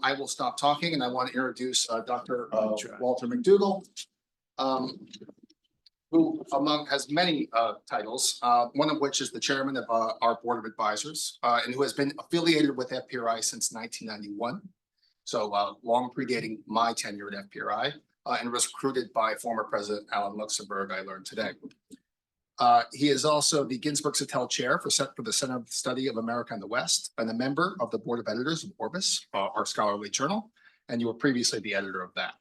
I will stop talking and I want to introduce Dr. Walter McDougall, who has many titles, one of which is the chairman of our board of advisors, and who has been affiliated with FPRI since 1991. So long predating my tenure at FPRI, and was recruited by former President Alan Luxembourg, I learned today. He is also the Ginsburg-Satell Chair for the Center of Study of America and the West, and a member of the Board of Editors of Orbis, our scholarly journal, and you were previously the editor of that.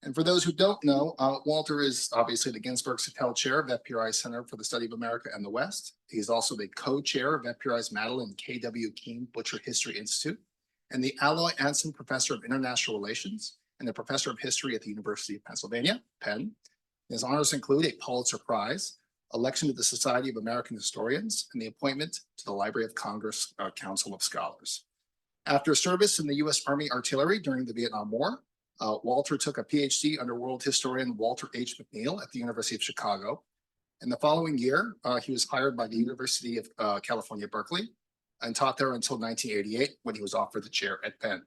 And for those who don't know, Walter is obviously the Ginsburg-Satell Chair of FPRI's Center for the Study of America and the West. He's also the co-chair of FPRI's Madeline K.W. Keene Butcher History Institute, and the Alloy Anson Professor of International Relations, and the Professor of History at the University of Pennsylvania, Penn. His honors include a Pulitzer Prize, election to the Society of American Historians, and the appointment to the Library of Congress Council of Scholars. After service in the U.S. Army Artillery during the Vietnam War, Walter took a PhD under world historian Walter H. McNeill at the University of Chicago. And the following year, he was hired by the University of California, Berkeley, and taught there until 1988 when he was offered the chair at Penn.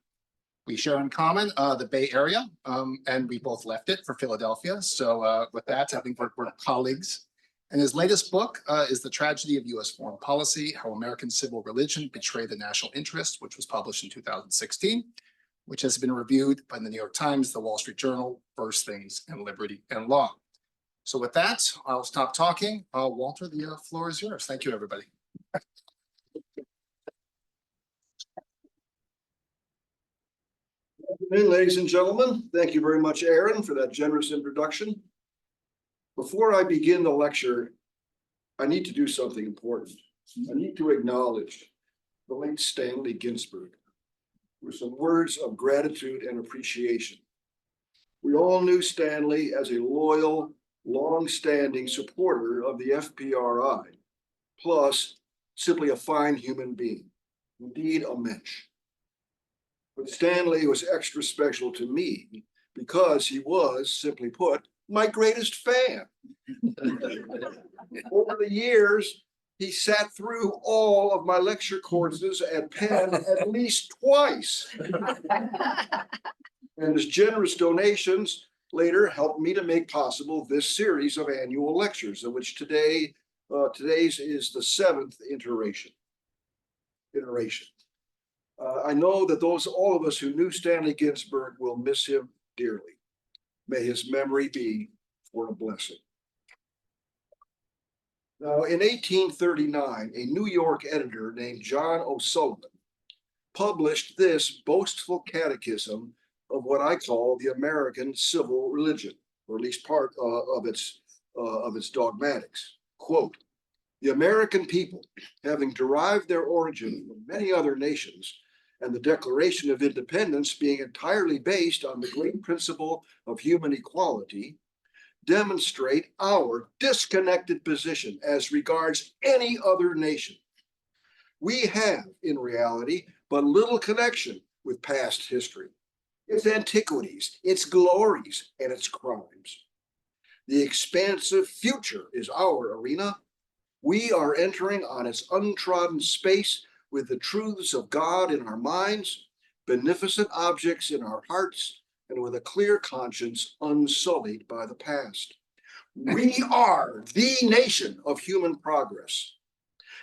We share in common the Bay Area, and we both left it for Philadelphia. So with that, I think we're colleagues. And his latest book is The Tragedy of U.S. Foreign Policy, How American Civil Religion Betrayed the National Interest, which was published in 2016, which has been reviewed by the New York Times, the Wall Street Journal, First Things, and Liberty and Law. So with that, I'll stop talking. Walter, the floor is yours. Thank you, everybody. Good afternoon, ladies and gentlemen. Thank you very much, Aaron, for that generous introduction. Before I begin the lecture, I need to do something important. I need to acknowledge the late Stanley Ginsburg with some words of gratitude and appreciation. We all knew Stanley as a loyal, long-standing supporter of the FPRI, plus simply a fine human being, indeed a mensch. But Stanley was extra special to me because he was, simply put, my greatest fan. Over the years, he sat through all of my lecture courses at Penn at least twice. And his generous donations later helped me to make possible this series of annual lectures, of which today's is the 7th iteration. I know that all of us who knew Stanley Ginsburg will miss him dearly. May his memory be for a blessing. Now, in 1839, a New York editor named John O'Sullivan published this boastful catechism of what I call the American civil religion, or at least part of its dogmatics. Quote, "The American people, having derived their origin from many other nations, and the Declaration of Independence being entirely based on the great principle of human equality, demonstrate our disconnected position as regards any other nation. We have, in reality, but little connection with past history, its antiquities, its glories, and its crimes. The expansive future is our arena. We are entering on its untrodden space with the truths of God in our minds, beneficent objects in our hearts, and with a clear conscience unsullied by the past. We are the nation of human progress.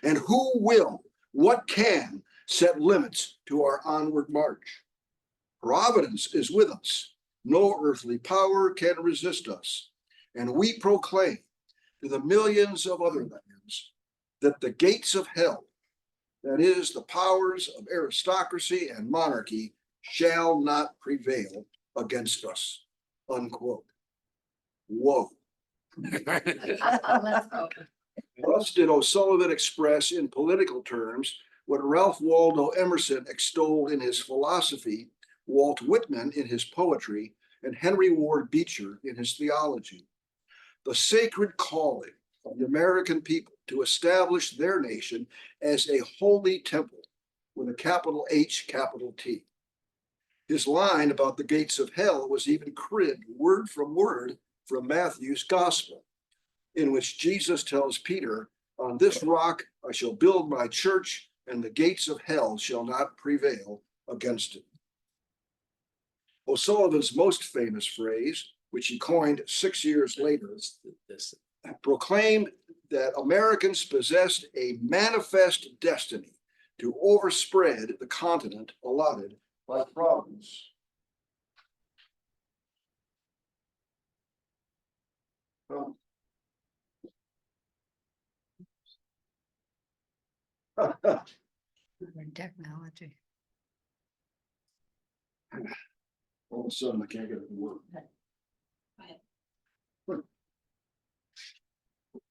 And who will, what can, set limits to our onward march? Providence is with us. No earthly power can resist us. And we proclaim to the millions of other lands that the gates of hell, that is, the powers of aristocracy and monarchy, shall not prevail against us." Unquote. Whoa. Thus did O'Sullivan express in political terms what Ralph Waldo Emerson extolled in his philosophy, Walt Whitman in his poetry, and Henry Ward Beecher in his theology. The sacred calling of the American people to establish their nation as a holy temple with a capital H, capital T. His line about the gates of hell was even cribbed word from Matthew's gospel, in which Jesus tells Peter, "On this rock I shall build my church, and the gates of hell shall not prevail against it." O'Sullivan's most famous phrase, which he coined 6 years later, proclaimed that Americans possessed a manifest destiny to overspread the continent allotted by Providence. Well, Technology. all of a sudden, I can't get it to work.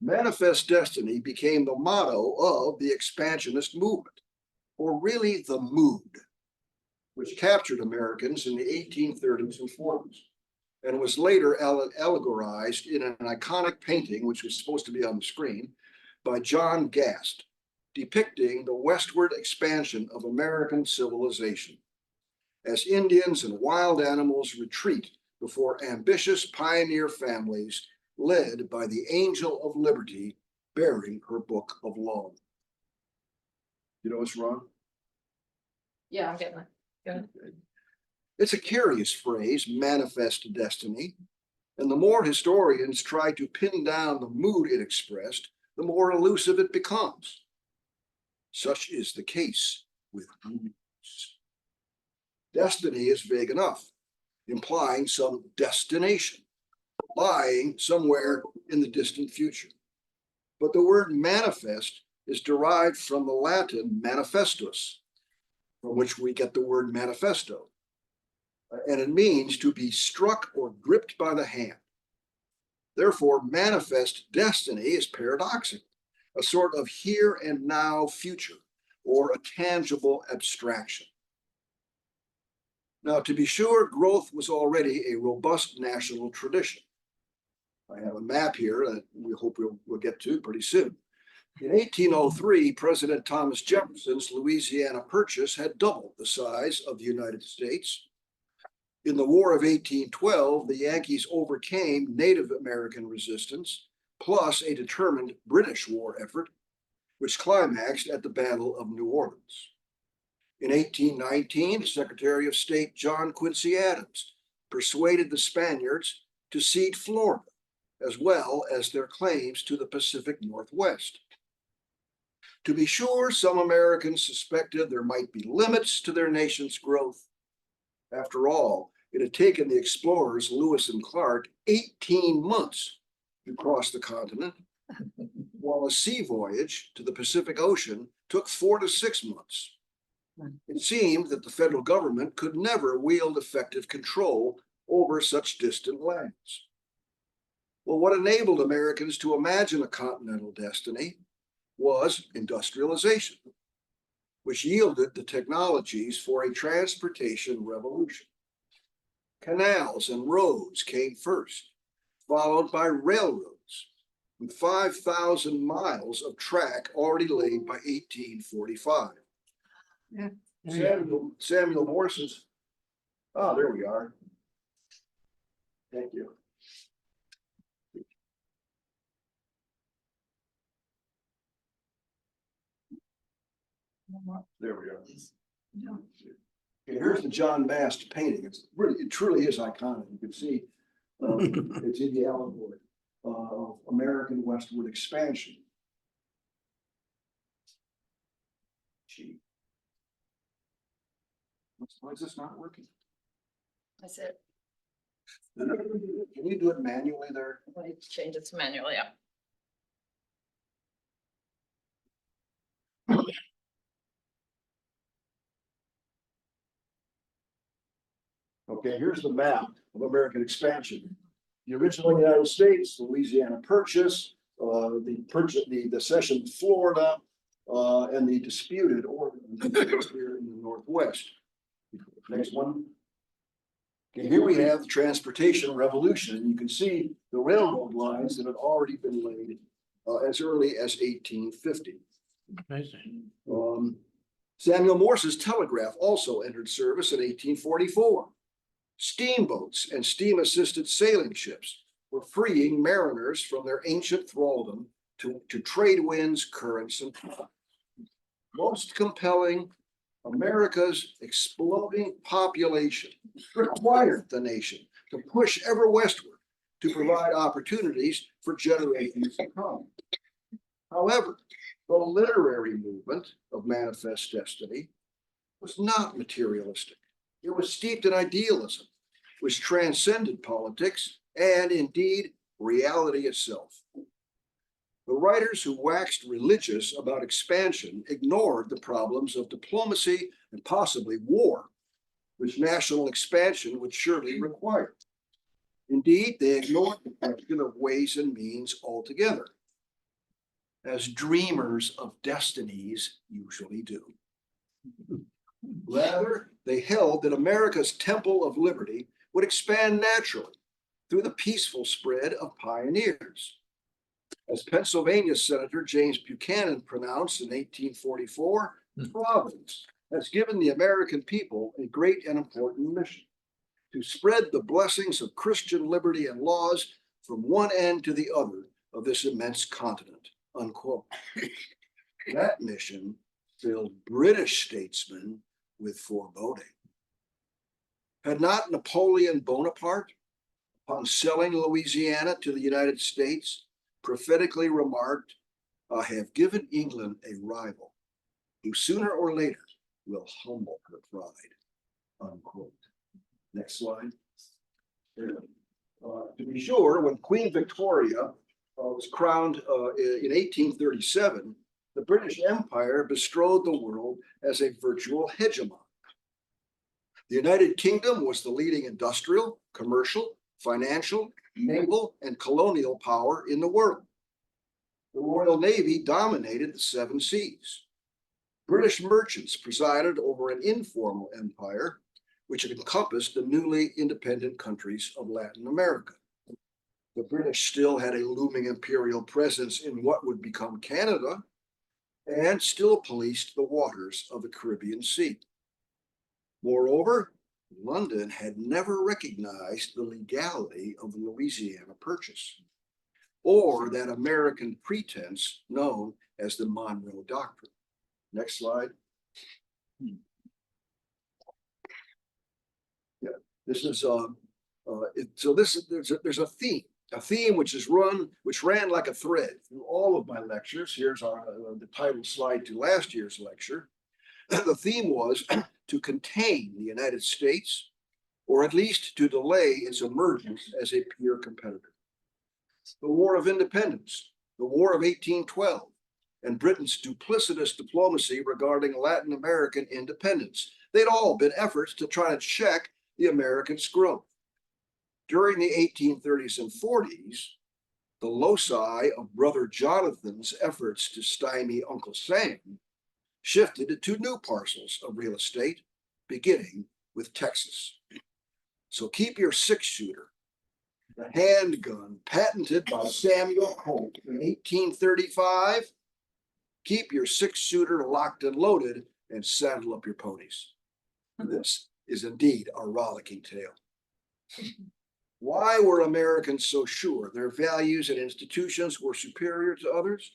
Manifest destiny became the motto of the expansionist movement, or really the mood, which captured Americans in the 1830s and 40s, and was later allegorized in an iconic painting, which was supposed to be on the screen, by John Gast, depicting the westward expansion of American civilization, as Indians and wild animals retreat before ambitious pioneer families led by the Angel of Liberty bearing her book of law. You know what's wrong? Yeah, I'm getting it. Good. It's a curious phrase, manifest destiny, and the more historians try to pin down the mood it expressed, the more elusive it becomes. Such is the case with moods. Destiny is vague enough, implying some destination, lying somewhere in the distant future. But the word manifest is derived from the Latin manifestus, from which we get the word manifesto. And it means to be struck or gripped by the hand. Therefore, manifest destiny is paradoxical, a sort of here and now future, or a tangible abstraction. Now, to be sure, growth was already a robust national tradition. I have a map here that we hope we'll get to pretty soon. In 1803, President Thomas Jefferson's Louisiana Purchase had doubled the size of the United States. In the War of 1812, the Yankees overcame Native American resistance, plus a determined British war effort, which climaxed at the Battle of New Orleans. In 1819, Secretary of State John Quincy Adams persuaded the Spaniards to cede Florida, as well as their claims to the Pacific Northwest. To be sure, some Americans suspected there might be limits to their nation's growth. After all, it had taken the explorers Lewis and Clark 18 months to cross the continent, while a sea voyage to the Pacific Ocean took 4 to 6 months. It seemed that the federal government could never wield effective control over such distant lands. Well, what enabled Americans to imagine a continental destiny was industrialization, which yielded the technologies for a transportation revolution. Canals and roads came first, followed by railroads, with 5,000 miles of track already laid by 1845. Yeah. Samuel Morse's, oh, there we are. Thank you. There we are. Okay, here's the John Mast painting. It's really, it truly is iconic. You can see it's in the allegory of American westward expansion. Gee. Why is this not working? That's it. Can you do it manually there? I need to change it to manual, yeah. Okay, here's the map of American expansion. The original United States, Louisiana Purchase, the cession of Florida, and the disputed Oregon here in the Northwest. Next one. Okay, here we have the transportation revolution, and you can see the railroad lines that had already been laid as early as 1850. Samuel Morse's telegraph also entered service in 1844. Steamboats and steam-assisted sailing ships were freeing mariners from their ancient thraldom to trade winds, currents, and tides. Most compelling America's exploding population required the nation to push ever westward to provide opportunities for generations to come. However, the literary movement of Manifest Destiny was not materialistic. It was steeped in idealism, which transcended politics and indeed reality itself. The writers who waxed religious about expansion ignored the problems of diplomacy and possibly war, which national expansion would surely require. Indeed, they ignored the question of ways and means altogether, as dreamers of destinies usually do. Rather, they held that America's temple of liberty would expand naturally through the peaceful spread of pioneers. As Pennsylvania Senator James Buchanan pronounced in 1844, Providence has given the American people a great and important mission: to spread the blessings of Christian liberty and laws from one end to the other of this immense continent, unquote. That mission filled British statesmen with foreboding. Had not Napoleon Bonaparte, upon selling Louisiana to the United States, prophetically remarked, "I have given England a rival who sooner or later will humble her pride," unquote. Next slide. To be sure, when Queen Victoria was crowned in 1837, the British Empire bestrode the world as a virtual hegemon. The United Kingdom was the leading industrial, commercial, financial, naval, and colonial power in the world. The Royal Navy dominated the seven seas. British merchants presided over an informal empire which encompassed the newly independent countries of Latin America. The British still had a looming imperial presence in what would become Canada and still policed the waters of the Caribbean Sea. Moreover, London had never recognized the legality of the Louisiana Purchase, or that American pretense known as the Monroe Doctrine. Next slide. Yeah, this is there's a theme which ran like a thread through all of my lectures. Here's the title slide to last year's lecture. The theme was to contain the United States, or at least to delay its emergence as a peer competitor. The War of Independence, the War of 1812, and Britain's duplicitous diplomacy regarding Latin American independence. They'd all been efforts to try to check the Americans' growth. During the 1830s and 40s, the loci of Brother Jonathan's efforts to stymie Uncle Sam shifted to two new parcels of real estate, beginning with Texas. So keep your six-shooter, the handgun patented by Samuel Colt in 1835. Keep your six-shooter locked and loaded and saddle up your ponies. This is indeed a rollicking tale. Why were Americans so sure their values and institutions were superior to others?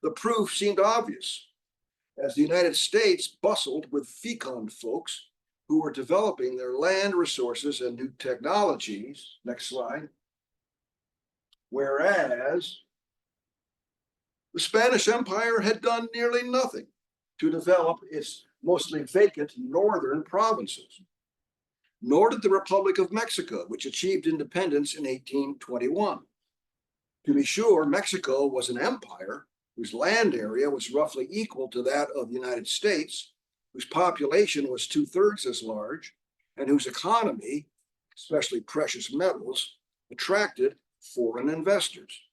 The proof seemed obvious, as the United States bustled with fecund folks who were developing their land resources and new technologies. Next slide. Whereas the Spanish Empire had done nearly nothing to develop its mostly vacant northern provinces. Nor did the Republic of Mexico, which achieved independence in 1821. To be sure, Mexico was an empire whose land area was roughly equal to that of the United States, whose population was 2/3 as large, and whose economy, especially precious metals, attracted foreign investors.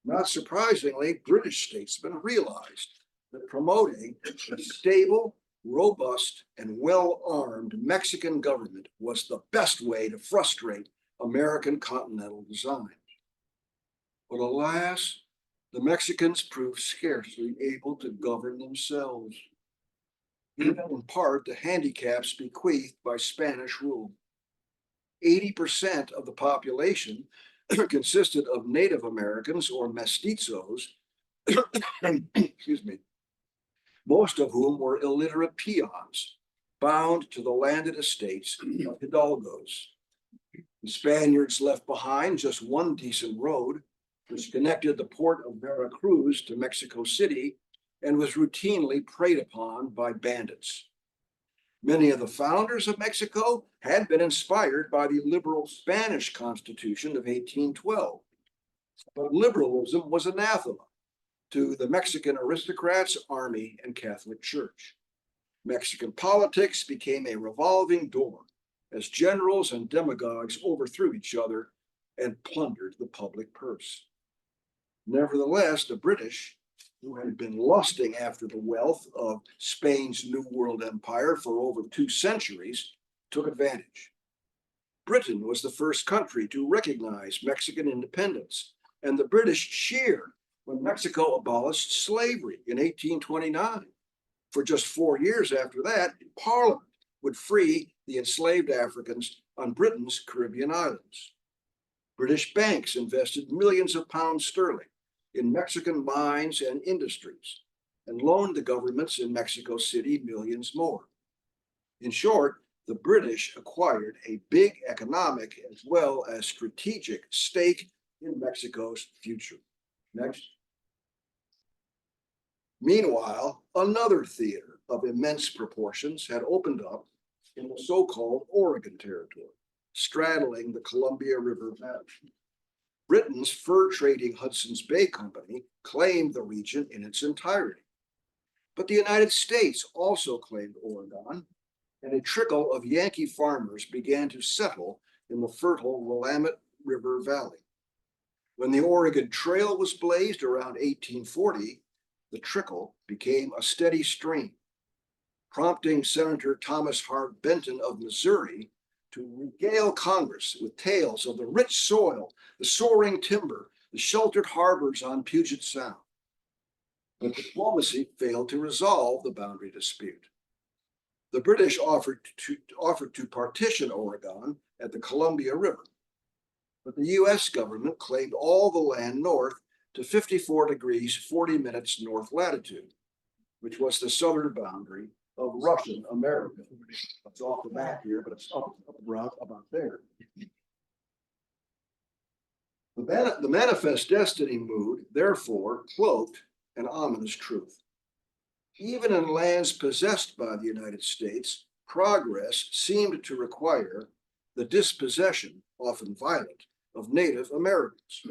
Not surprisingly, British statesmen realized that promoting a stable, robust, and well-armed Mexican government was the best way to frustrate American continental design. But alas, the Mexicans proved scarcely able to govern themselves, given in part the handicaps bequeathed by Spanish rule. 80% of the population consisted of Native Americans or mestizos, excuse me, most of whom were illiterate peons bound to the landed estates of hidalgos. The Spaniards left behind just one decent road, which connected the port of Veracruz to Mexico City and was routinely preyed upon by bandits. Many of the founders of Mexico had been inspired by the liberal Spanish Constitution of 1812, but liberalism was anathema to the Mexican aristocrats, army, and Catholic Church. Mexican politics became a revolving door as generals and demagogues overthrew each other and plundered the public purse. Nevertheless, the British, who had been lusting after the wealth of Spain's New World Empire for over 2 centuries, took advantage. Britain was the first country to recognize Mexican independence, and the British cheered when Mexico abolished slavery in 1829. For just 4 years after that, Parliament would free the enslaved Africans on Britain's Caribbean islands. British banks invested millions of pounds sterling in Mexican mines and industries and loaned the governments in Mexico City millions more. In short, the British acquired a big economic as well as strategic stake in Mexico's future. Next. Meanwhile, another theater of immense proportions had opened up in the so-called Oregon Territory, straddling the Columbia River Valley. Britain's fur trading Hudson's Bay Company claimed the region in its entirety. But the United States also claimed Oregon, and a trickle of Yankee farmers began to settle in the fertile Willamette River Valley. When the Oregon Trail was blazed around 1840, the trickle became a steady stream, prompting Senator Thomas Hart Benton of Missouri to regale Congress with tales of the rich soil, the soaring timber, the sheltered harbors on Puget Sound. But diplomacy failed to resolve the boundary dispute. The British offered to partition Oregon at the Columbia River, but the US government claimed all the land north to 54 degrees 40 minutes north latitude, which was the southern boundary of Russian America. It's off the map here, but it's up around about there. The manifest destiny mood, therefore, cloaked an ominous truth. Even in lands possessed by the United States, progress seemed to require the dispossession, often violent, of Native Americans.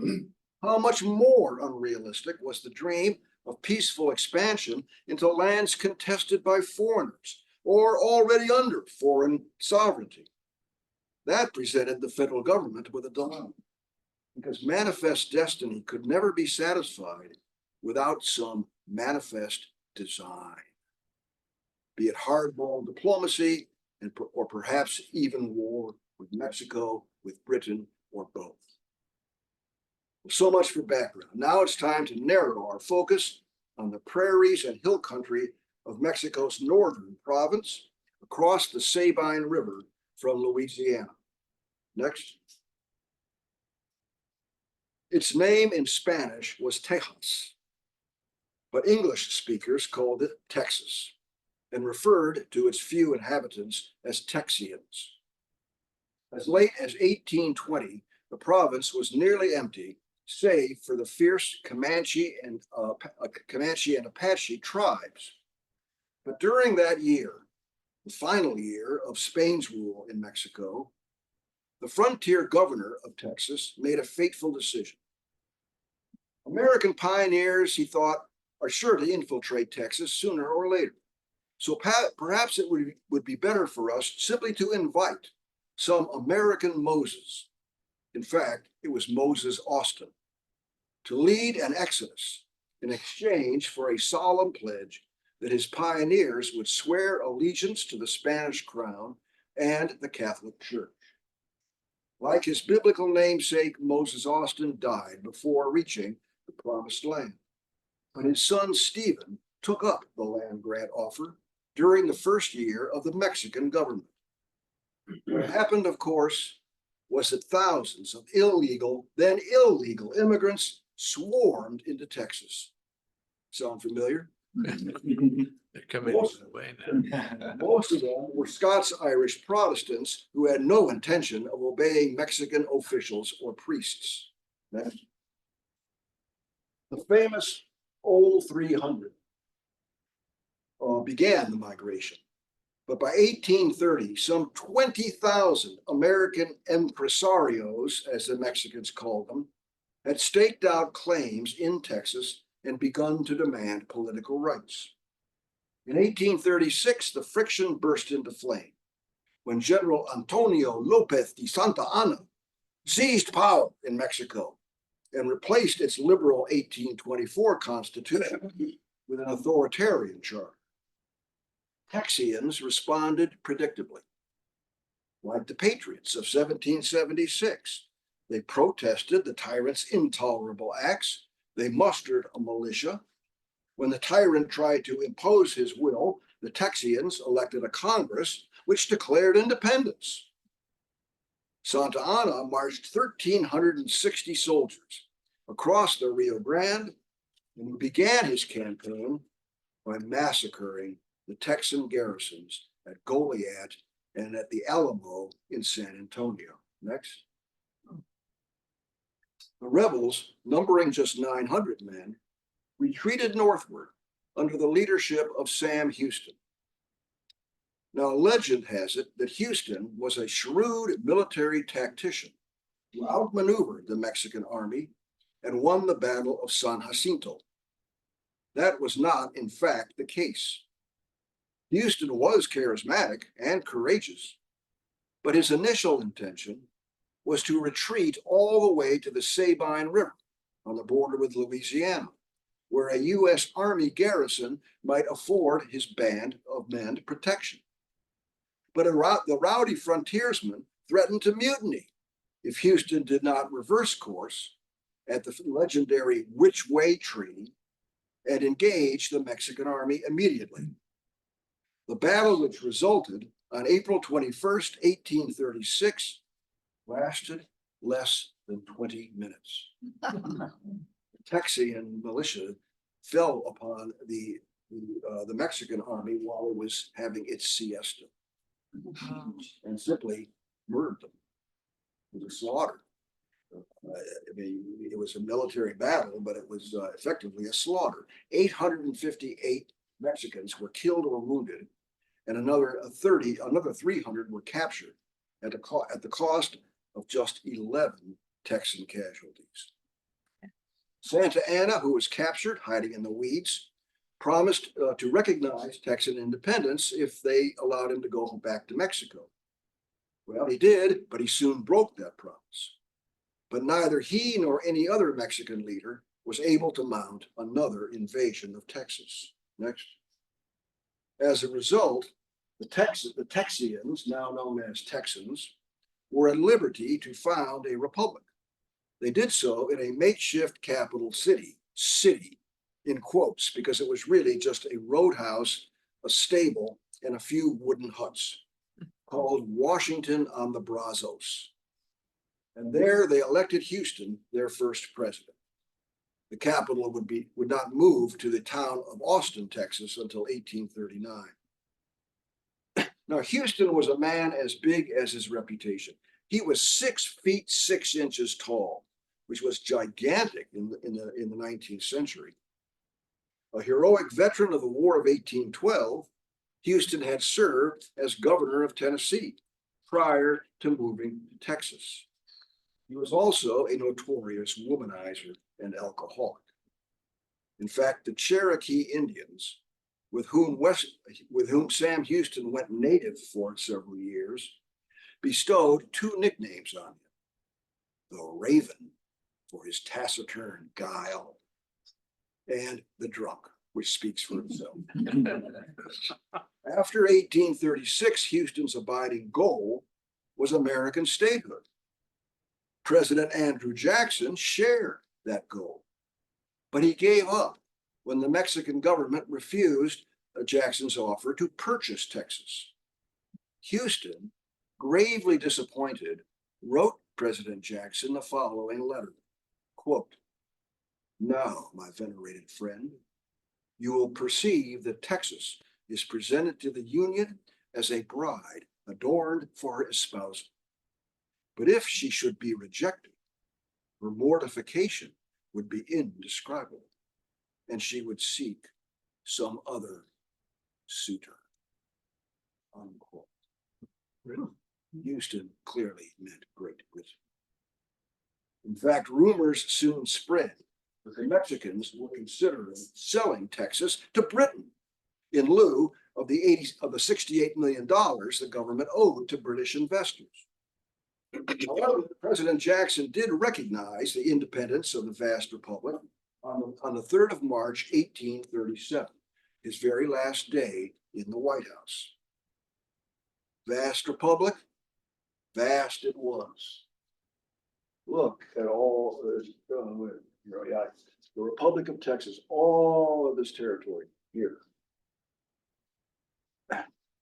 How much more unrealistic was the dream of peaceful expansion into lands contested by foreigners or already under foreign sovereignty? That presented the federal government with a dilemma, because manifest destiny could never be satisfied without some manifest design, be it hardball diplomacy or perhaps even war with Mexico, with Britain, or both. So much for background. Now it's time to narrow our focus on the prairies and hill country of Mexico's northern province across the Sabine River from Louisiana. Next. Its name in Spanish was Tejas, but English speakers called it Texas and referred to its few inhabitants as Texians. As late as 1820, the province was nearly empty, save for the fierce Comanche and Apache tribes. But during that year, the final year of Spain's rule in Mexico, the frontier governor of Texas made a fateful decision. American pioneers, he thought, are sure to infiltrate Texas sooner or later. So perhaps it would be better for us simply to invite some American Moses. In fact, it was Moses Austin, to lead an exodus in exchange for a solemn pledge that his pioneers would swear allegiance to the Spanish crown and the Catholic Church. Like his biblical namesake, Moses Austin died before reaching the promised land. But his son Stephen took up the land grant offer during the first year of the Mexican government. What happened, of course, was that thousands of illegal, then illegal immigrants swarmed into Texas. Sound familiar? They're coming away now. Most of them were Scots-Irish Protestants who had no intention of obeying Mexican officials or priests. Next. The famous Old 300 began the migration. But by 1830, some 20,000 American empresarios, as the Mexicans called them, had staked out claims in Texas and begun to demand political rights. In 1836, the friction burst into flame when General Antonio Lopez de Santa Anna seized power in Mexico and replaced its liberal 1824 constitution with an authoritarian charter. Texians responded predictably. Like the Patriots of 1776, they protested the tyrant's intolerable acts. They mustered a militia. When the tyrant tried to impose his will, the Texians elected a Congress which declared independence. Santa Anna marched 1,360 soldiers across the Rio Grande and began his campaign by massacring the Texan garrisons at Goliad and at the Alamo in San Antonio. Next. The rebels, numbering just 900 men, retreated northward under the leadership of Sam Houston. Now, legend has it that Houston was a shrewd military tactician who outmaneuvered the Mexican army and won the Battle of San Jacinto. That was not, in fact, the case. Houston was charismatic and courageous, but his initial intention was to retreat all the way to the Sabine River on the border with Louisiana, where a U.S. Army garrison might afford his band of men protection. But the rowdy frontiersmen threatened to mutiny if Houston did not reverse course at the legendary Which Way Treaty and engage the Mexican army immediately. The battle, which resulted on April 21st, 1836, lasted less than 20 minutes. The Texian militia fell upon the Mexican army while it was having its siesta and simply murdered them. It was a slaughter. I mean, it was a military battle, but it was effectively a slaughter. 858 Mexicans were killed or wounded, and another 300 were captured at the cost of just 11 Texan casualties. Santa Anna, who was captured hiding in the weeds, promised to recognize Texan independence if they allowed him to go back to Mexico. Well, he did, but he soon broke that promise. But neither he nor any other Mexican leader was able to mount another invasion of Texas. Next. As a result, the Texians, now known as Texans, were at liberty to found a republic. They did so in a makeshift capital city in quotes, because it was really just a roadhouse, a stable, and a few wooden huts, called Washington on the Brazos. And there they elected Houston their first president. The capital would not move to the town of Austin, Texas until 1839. Now, Houston was a man as big as his reputation. He was 6 feet 6 inches tall, which was gigantic in the 19th century. A heroic veteran of the War of 1812, Houston had served as governor of Tennessee prior to moving to Texas. He was also a notorious womanizer and alcoholic. In fact, the Cherokee Indians, with whom Sam Houston went native for several years, bestowed 2 nicknames on him: the Raven, for his taciturn guile, and the Drunk, which speaks for itself. After 1836, Houston's abiding goal was American statehood. President Andrew Jackson shared that goal, but he gave up when the Mexican government refused Jackson's offer to purchase Texas. Houston, gravely disappointed, wrote President Jackson the following letter, quote, "Now, my venerated friend, you will perceive that Texas is presented to the Union as a bride adorned for her espousal. But if she should be rejected, her mortification would be indescribable, and she would seek some other suitor. Unquote. Houston clearly meant Great Britain. In fact, rumors soon spread that the Mexicans were considering selling Texas to Britain in lieu of the $68 million the government owed to British investors. However, President Jackson did recognize the independence of the vast republic on the 3rd of March, 1837, his very last day in the White House. Vast republic, vast it was. Look at all the Republic of Texas, all of this territory here.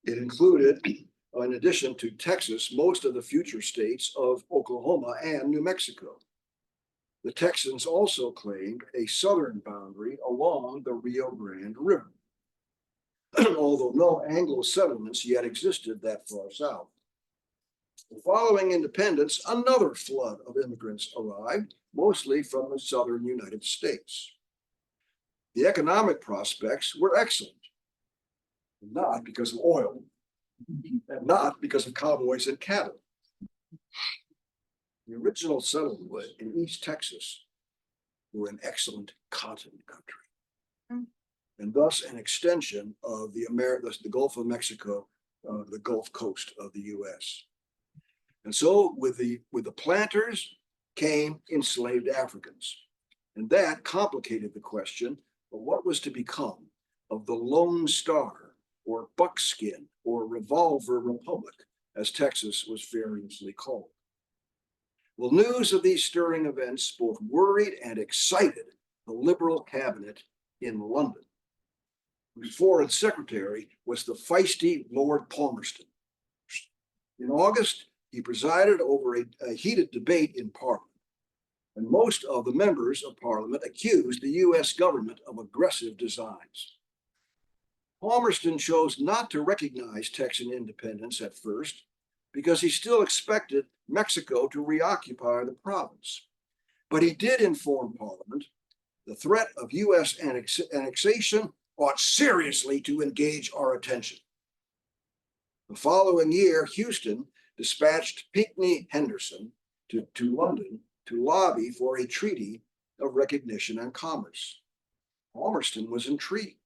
It included, in addition to Texas, most of the future states of Oklahoma and New Mexico. The Texans also claimed a southern boundary along the Rio Grande River, although no Anglo settlements yet existed that far south. Following independence, another flood of immigrants arrived, mostly from the southern United States. The economic prospects were excellent, not because of oil, and not because of cowboys and cattle. The original settlements in East Texas were an excellent cotton country, and thus an extension of the Gulf of Mexico, the Gulf Coast of the U.S. And so with the planters came enslaved Africans. And that complicated the question of what was to become of the Lone Star or Buckskin or Revolver Republic, as Texas was variously called. Well, news of these stirring events both worried and excited the Liberal cabinet in London, whose foreign secretary was the feisty Lord Palmerston. In August, he presided over a heated debate in Parliament, and most of the members of Parliament accused the US government of aggressive designs. Palmerston chose not to recognize Texan independence at first because he still expected Mexico to reoccupy the province. But he did inform Parliament the threat of US annexation ought seriously to engage our attention. The following year, Houston dispatched Pinckney Henderson to London to lobby for a treaty of recognition and commerce. Palmerston was intrigued,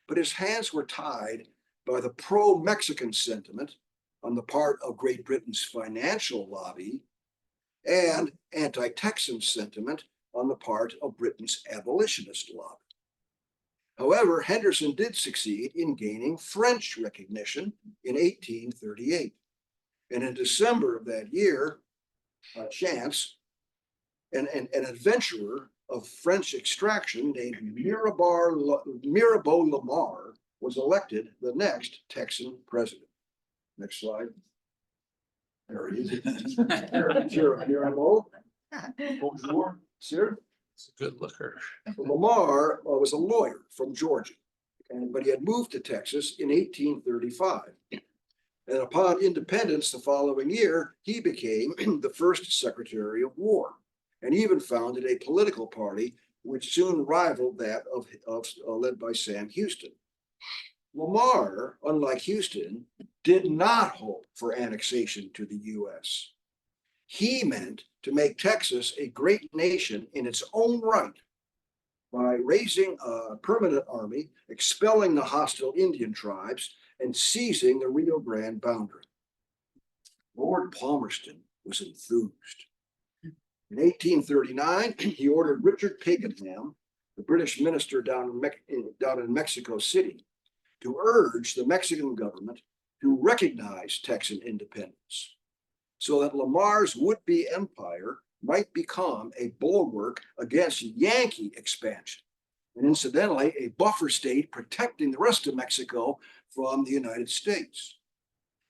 but his hands were tied by the pro-Mexican sentiment on the part of Great Britain's financial lobby and anti-Texan sentiment on the part of Britain's abolitionist lobby. However, Henderson did succeed in gaining French recognition in 1838. And in December of that year, Chance, an adventurer of French extraction named Mirabeau Lamar, was elected the next Texan president. Next slide. There he is. Mirabeau. Bonjour, sir. It's a good looker. Lamar was a lawyer from Georgia, but he had moved to Texas in 1835. And upon independence the following year, he became the first Secretary of War and even founded a political party which soon rivaled that led by Sam Houston. Lamar, unlike Houston, did not hope for annexation to the US. He meant to make Texas a great nation in its own right by raising a permanent army, expelling the hostile Indian tribes, and seizing the Rio Grande boundary. Lord Palmerston was enthused. In 1839, he ordered Richard Pakenham, the British minister down in Mexico City, to urge the Mexican government to recognize Texan independence so that Lamar's would-be empire might become a bulwark against Yankee expansion, and incidentally, a buffer state protecting the rest of Mexico from the United States.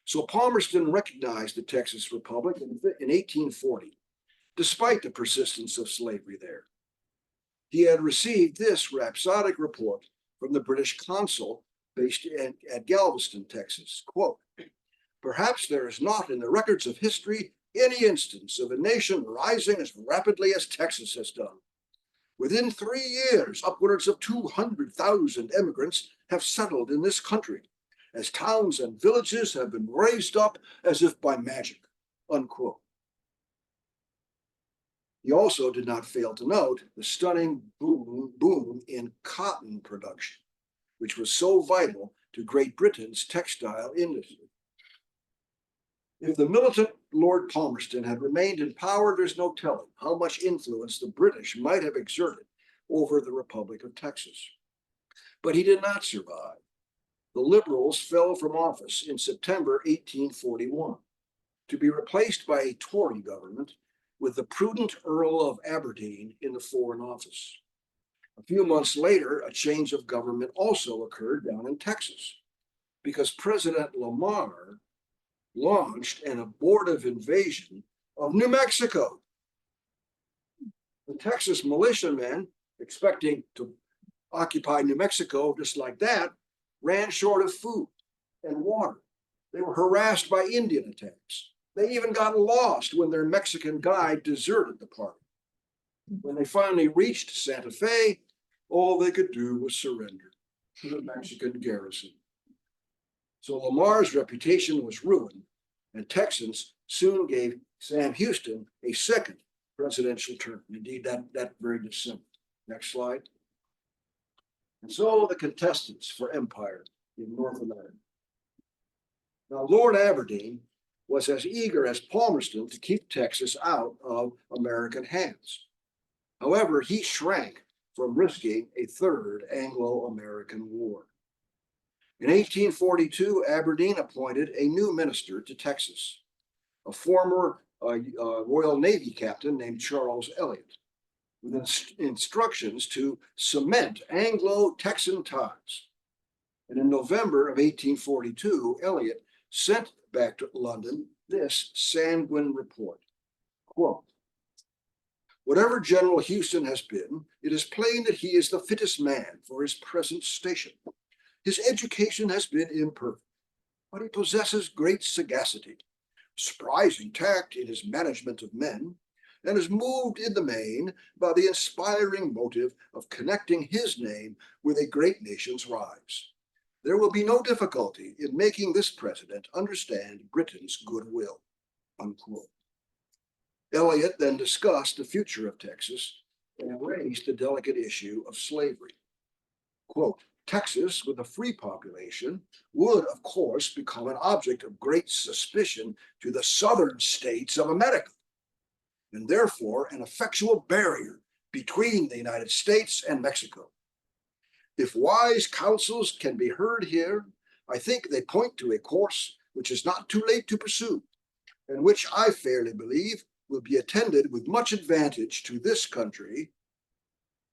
So Palmerston recognized the Texas Republic in 1840, despite the persistence of slavery there. He had received this rhapsodic report from the British consul based at Galveston, Texas. Quote, "Perhaps there is not in the records of history any instance of a nation rising as rapidly as Texas has done. Within 3 years, upwards of 200,000 immigrants have settled in this country, as towns and villages have been raised up as if by magic," unquote. He also did not fail to note the stunning boom in cotton production, which was so vital to Great Britain's textile industry. If the militant Lord Palmerston had remained in power, there's no telling how much influence the British might have exerted over the Republic of Texas. But he did not survive. The Liberals fell from office in September 1841, to be replaced by a Tory government with the prudent Earl of Aberdeen in the Foreign Office. A few months later, a change of government also occurred down in Texas, because President Lamar launched an abortive invasion of New Mexico. The Texas militiamen, expecting to occupy New Mexico just like that, ran short of food and water. They were harassed by Indian attacks. They even got lost when their Mexican guide deserted the party. When they finally reached Santa Fe, all they could do was surrender to the Mexican garrison. So Lamar's reputation was ruined, and Texans soon gave Sam Houston a second presidential term. Indeed, that very December. Next slide. And so the contestants for empire in North America. Now, Lord Aberdeen was as eager as Palmerston to keep Texas out of American hands. However, he shrank from risking a third Anglo-American war. In 1842, Aberdeen appointed a new minister to Texas, a former Royal Navy captain named Charles Elliott, with instructions to cement Anglo-Texan ties. And in November of 1842, Elliott sent back to London this sanguine report. Quote, "Whatever General Houston has been, it is plain that he is the fittest man for his present station. His education has been imperfect, but he possesses great sagacity, surprising tact in his management of men, and is moved in the main by the inspiring motive of connecting his name with a great nation's rise. There will be no difficulty in making this president understand Britain's goodwill," unquote. Elliott then discussed the future of Texas and raised the delicate issue of slavery. Quote, "Texas, with a free population, would, of course, become an object of great suspicion to the southern states of America, and therefore an effectual barrier between the United States and Mexico. If wise counsels can be heard here, I think they point to a course which is not too late to pursue, and which I fairly believe will be attended with much advantage to this country,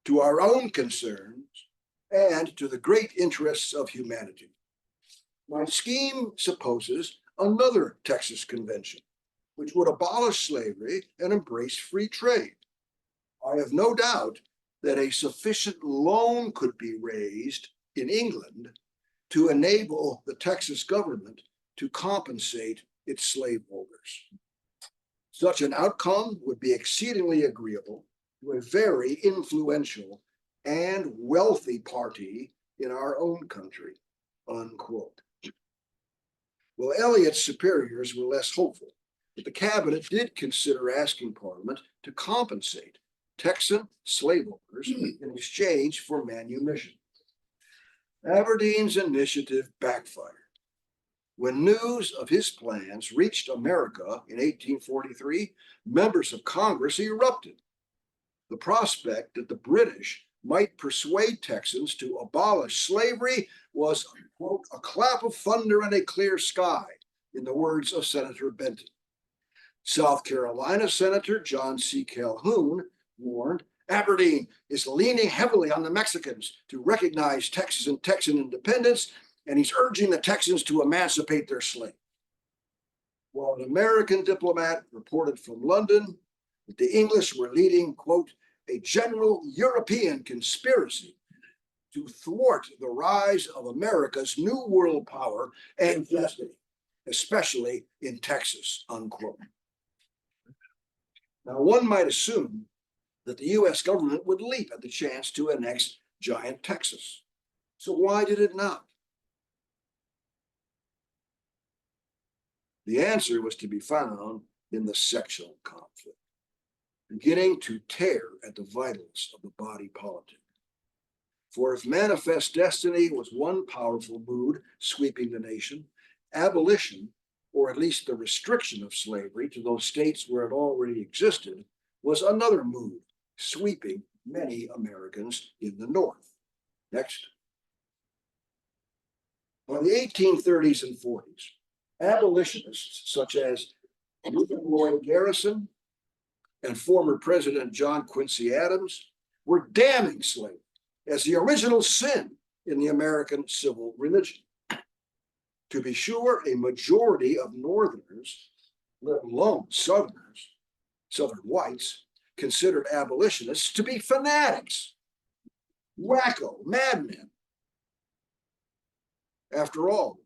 to our own concerns, and to the great interests of humanity. My scheme supposes another Texas convention, which would abolish slavery and embrace free trade. I have no doubt that a sufficient loan could be raised in England to enable the Texas government to compensate its slaveholders. Such an outcome would be exceedingly agreeable to a very influential and wealthy party in our own country," unquote. Well, Elliott's superiors were less hopeful, but the cabinet did consider asking Parliament to compensate Texan slaveholders in exchange for manumission. Aberdeen's initiative backfired. When news of his plans reached America in 1843, members of Congress erupted. The prospect that the British might persuade Texans to abolish slavery was, quote, "a clap of thunder in a clear sky," in the words of Senator Benton. South Carolina Senator John C. Calhoun warned, "Aberdeen is leaning heavily on the Mexicans to recognize Texas and Texan independence, and he's urging the Texans to emancipate their slaves." While an American diplomat reported from London that the English were leading, quote, "a general European conspiracy to thwart the rise of America's new world power and destiny, especially in Texas, unquote. Now, one might assume that the US government would leap at the chance to annex giant Texas. So why did it not? The answer was to be found in the sectional conflict, beginning to tear at the vitals of the body politic. For if manifest destiny was one powerful mood sweeping the nation, abolition, or at least the restriction of slavery to those states where it already existed, was another mood sweeping many Americans in the North. Next. By the 1830s and 40s, abolitionists such as Lloyd Garrison and former President John Quincy Adams were damning slavery as the original sin in the American civil religion. To be sure, a majority of Northerners, let alone Southerners, Southern whites, considered abolitionists to be fanatics, wacko, madmen. After all,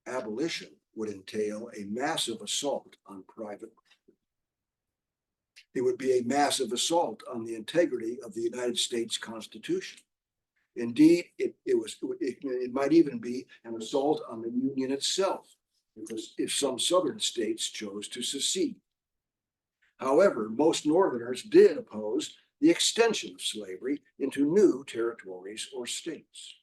abolition would entail a massive assault on private property. It would be a massive assault on the integrity of the United States Constitution. Indeed, it might even be an assault on the Union itself, if some Southern states chose to secede. However, most Northerners did oppose the extension of slavery into new territories or states.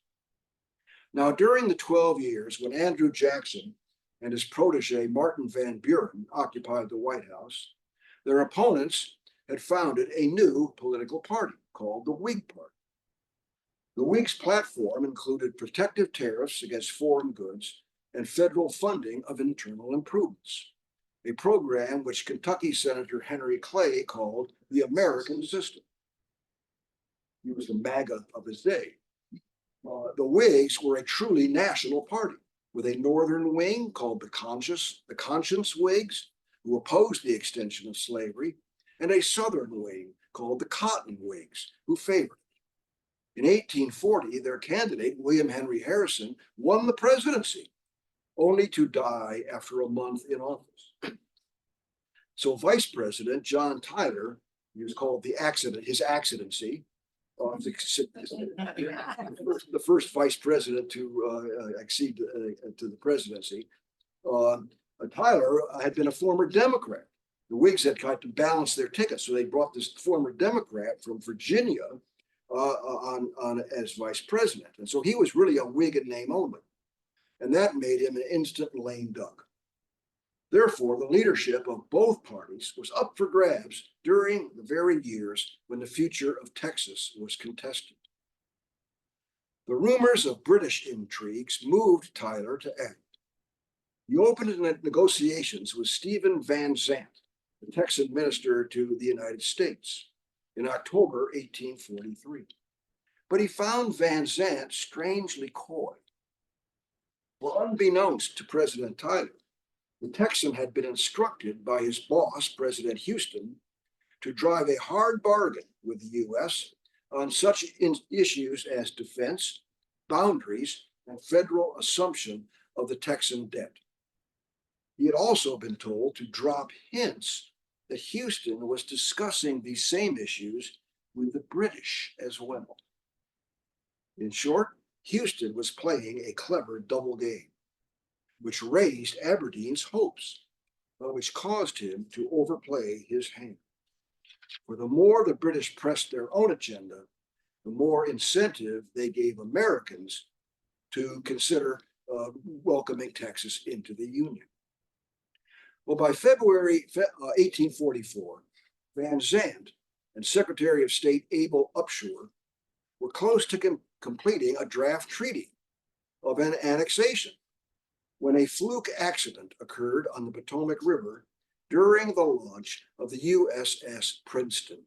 Now, during the 12 years when Andrew Jackson and his protege Martin Van Buren occupied the White House, their opponents had founded a new political party called the Whig Party. The Whigs' platform included protective tariffs against foreign goods and federal funding of internal improvements, a program which Kentucky Senator Henry Clay called the American System. He was the MAGA of his day. The Whigs were a truly national party with a northern wing called the Conscience Whigs, who opposed the extension of slavery, and a southern wing called the Cotton Whigs, who favored it. In 1840, their candidate, William Henry Harrison, won the presidency, only to die after a month in office. So Vice President John Tyler, he was called his accidency, the first vice president to accede to the presidency. Tyler had been a former Democrat. The Whigs had tried to balance their tickets, so they brought this former Democrat from Virginia on as vice president. And so he was really a Whig in name only. And that made him an instant lame duck. Therefore, the leadership of both parties was up for grabs during the very years when the future of Texas was contested. The rumors of British intrigues moved Tyler to act. He opened negotiations with Stephen Van Zandt, the Texan minister to the United States, in October 1843. But he found Van Zandt strangely coy. Well, unbeknownst to President Tyler, the Texan had been instructed by his boss, President Houston, to drive a hard bargain with the US on such issues as defense, boundaries, and federal assumption of the Texan debt. He had also been told to drop hints that Houston was discussing these same issues with the British as well. In short, Houston was playing a clever double game, which raised Aberdeen's hopes, but which caused him to overplay his hand. For the more the British pressed their own agenda, the more incentive they gave Americans to consider welcoming Texas into the Union. Well, by February 1844, Van Zandt and Secretary of State Abel Upshur were close to completing a draft treaty of an annexation when a fluke accident occurred on the Potomac River during the launch of the USS Princeton.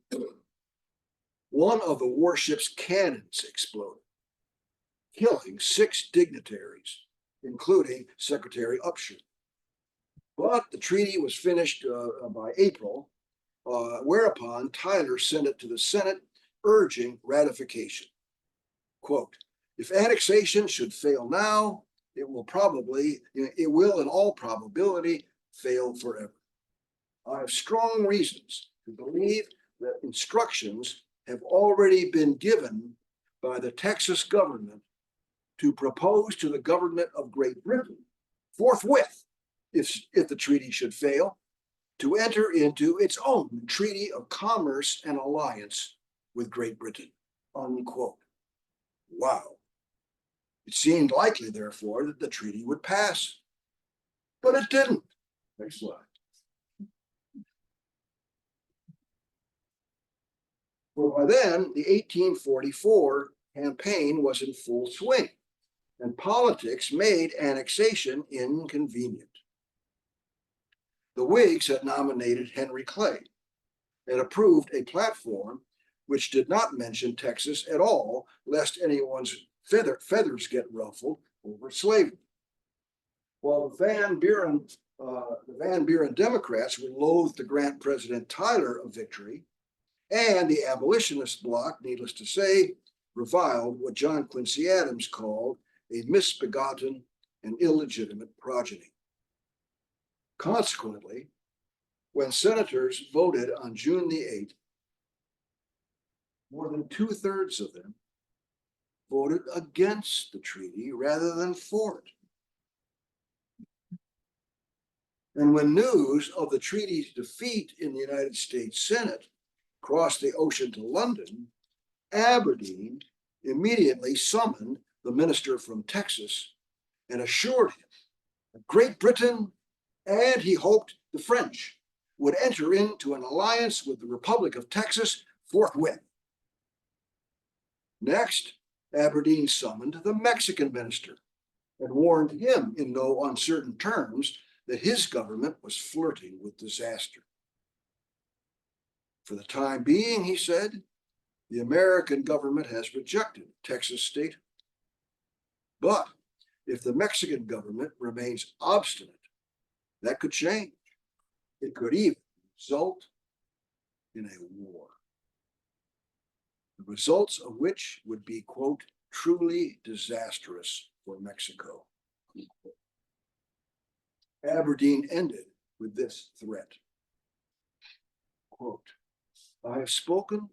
One of the warship's cannons exploded, killing 6 dignitaries, including Secretary Upshur. But the treaty was finished by April, whereupon Tyler sent it to the Senate urging ratification. Quote, if annexation should fail now, it will in all probability fail forever. I have strong reasons to believe that instructions have already been given by the Texas government to propose to the government of Great Britain forthwith, if the treaty should fail, to enter into its own treaty of commerce and alliance with Great Britain, unquote. Wow. It seemed likely, therefore, that the treaty would pass, but it didn't. Next slide. Well, by then, the 1844 campaign was in full swing, and politics made annexation inconvenient. The Whigs had nominated Henry Clay and approved a platform which did not mention Texas at all, lest anyone's feathers get ruffled over slavery. While the Van Buren Democrats were loath to grant President Tyler a victory, and the abolitionist bloc, needless to say, reviled what John Quincy Adams called a misbegotten and illegitimate progeny. Consequently, when senators voted on June the 8th, more than 2/3 of them voted against the treaty rather than for it. And when news of the treaty's defeat in the United States Senate crossed the ocean to London, Aberdeen immediately summoned the minister from Texas and assured him that Great Britain, and he hoped the French, would enter into an alliance with the Republic of Texas forthwith. Next, Aberdeen summoned the Mexican minister and warned him in no uncertain terms that his government was flirting with disaster. For the time being, he said, the American government has rejected Texas statehood. But if the Mexican government remains obstinate, that could change. It could even result in a war, the results of which would be, quote, truly disastrous for Mexico. Aberdeen ended with this threat. Quote, I have spoken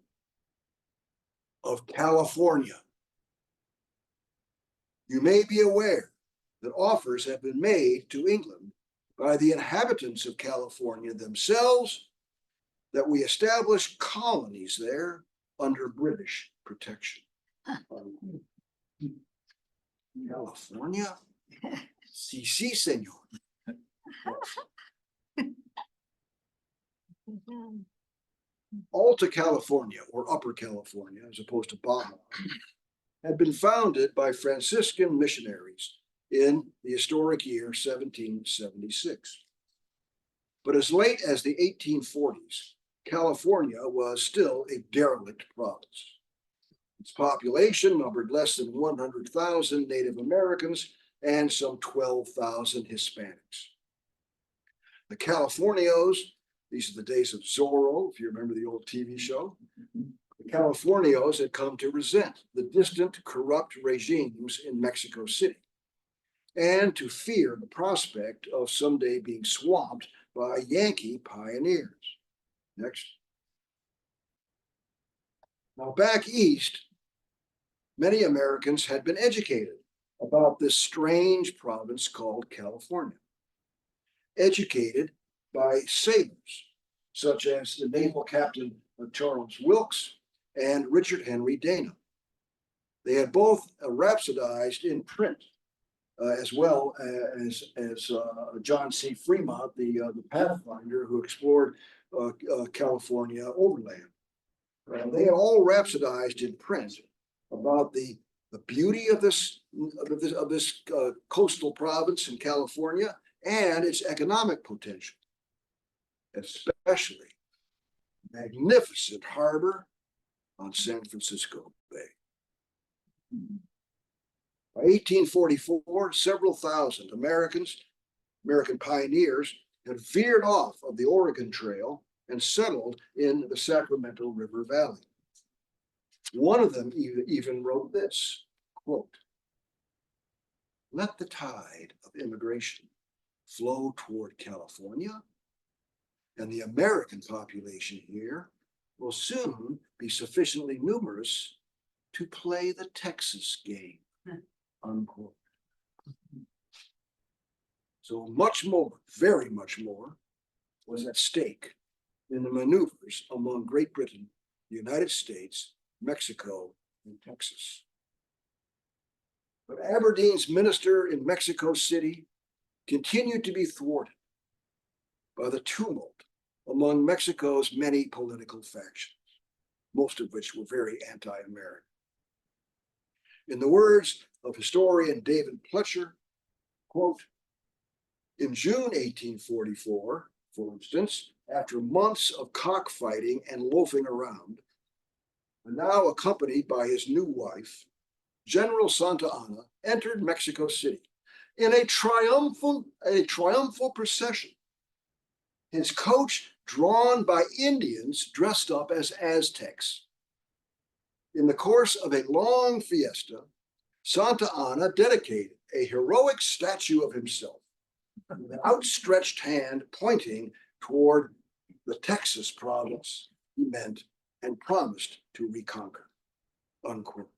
of California. You may be aware that offers have been made to England by the inhabitants of California themselves that we establish colonies there under British protection. California? Sí, sí, señor. Alta California, or Upper California, as opposed to Baja, had been founded by Franciscan missionaries in the historic year 1776. But as late as the 1840s, California was still a derelict province. Its population numbered less than 100,000 Native Americans and some 12,000 Hispanics. The Californios, these are the days of Zorro, if you remember the old TV show. The Californios had come to resent the distant, corrupt regimes in Mexico City and to fear the prospect of someday being swamped by Yankee pioneers. Next. Now, back east, many Americans had been educated about this strange province called California. Educated by sailors, such as the naval captain Charles Wilkes and Richard Henry Dana. They had both rhapsodized in print, as well as John C. Fremont, the pathfinder who explored California overland. They had all rhapsodized in print about the beauty of this coastal province in California and its economic potential, especially magnificent harbor on San Francisco Bay. By 1844, several thousand American pioneers had veered off of the Oregon Trail and settled in the Sacramento River Valley. One of them even wrote this, quote, "Let the tide of immigration flow toward California, and the American population here will soon be sufficiently numerous to play the Texas game," unquote. So much more, very much more, was at stake in the maneuvers among Great Britain, the United States, Mexico, and Texas. But Aberdeen's minister in Mexico City continued to be thwarted by the tumult among Mexico's many political factions, most of which were very anti-American. In the words of historian David Pulitzer, quote, "In June 1844, for instance, after months of cockfighting and loafing around, and now accompanied by his new wife, General Santa Anna entered Mexico City in a triumphal procession, his coach drawn by Indians dressed up as Aztecs. In the course of a long fiesta, Santa Anna dedicated a heroic statue of himself with an outstretched hand pointing toward the Texas province he meant and promised to reconquer," unquote.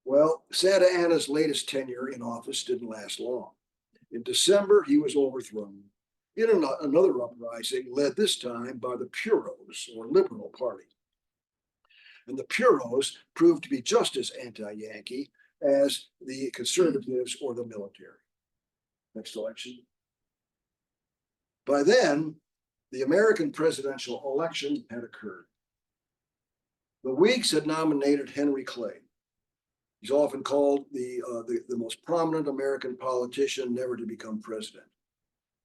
Well, Santa Anna's latest tenure in office didn't last long. In December, he was overthrown in another uprising led this time by the Puros, or Liberal Party. And the Puros proved to be just as anti-Yankee as the conservatives or the military. Next election. By then, the American presidential election had occurred. The Whigs had nominated Henry Clay. He's often called the most prominent American politician never to become president.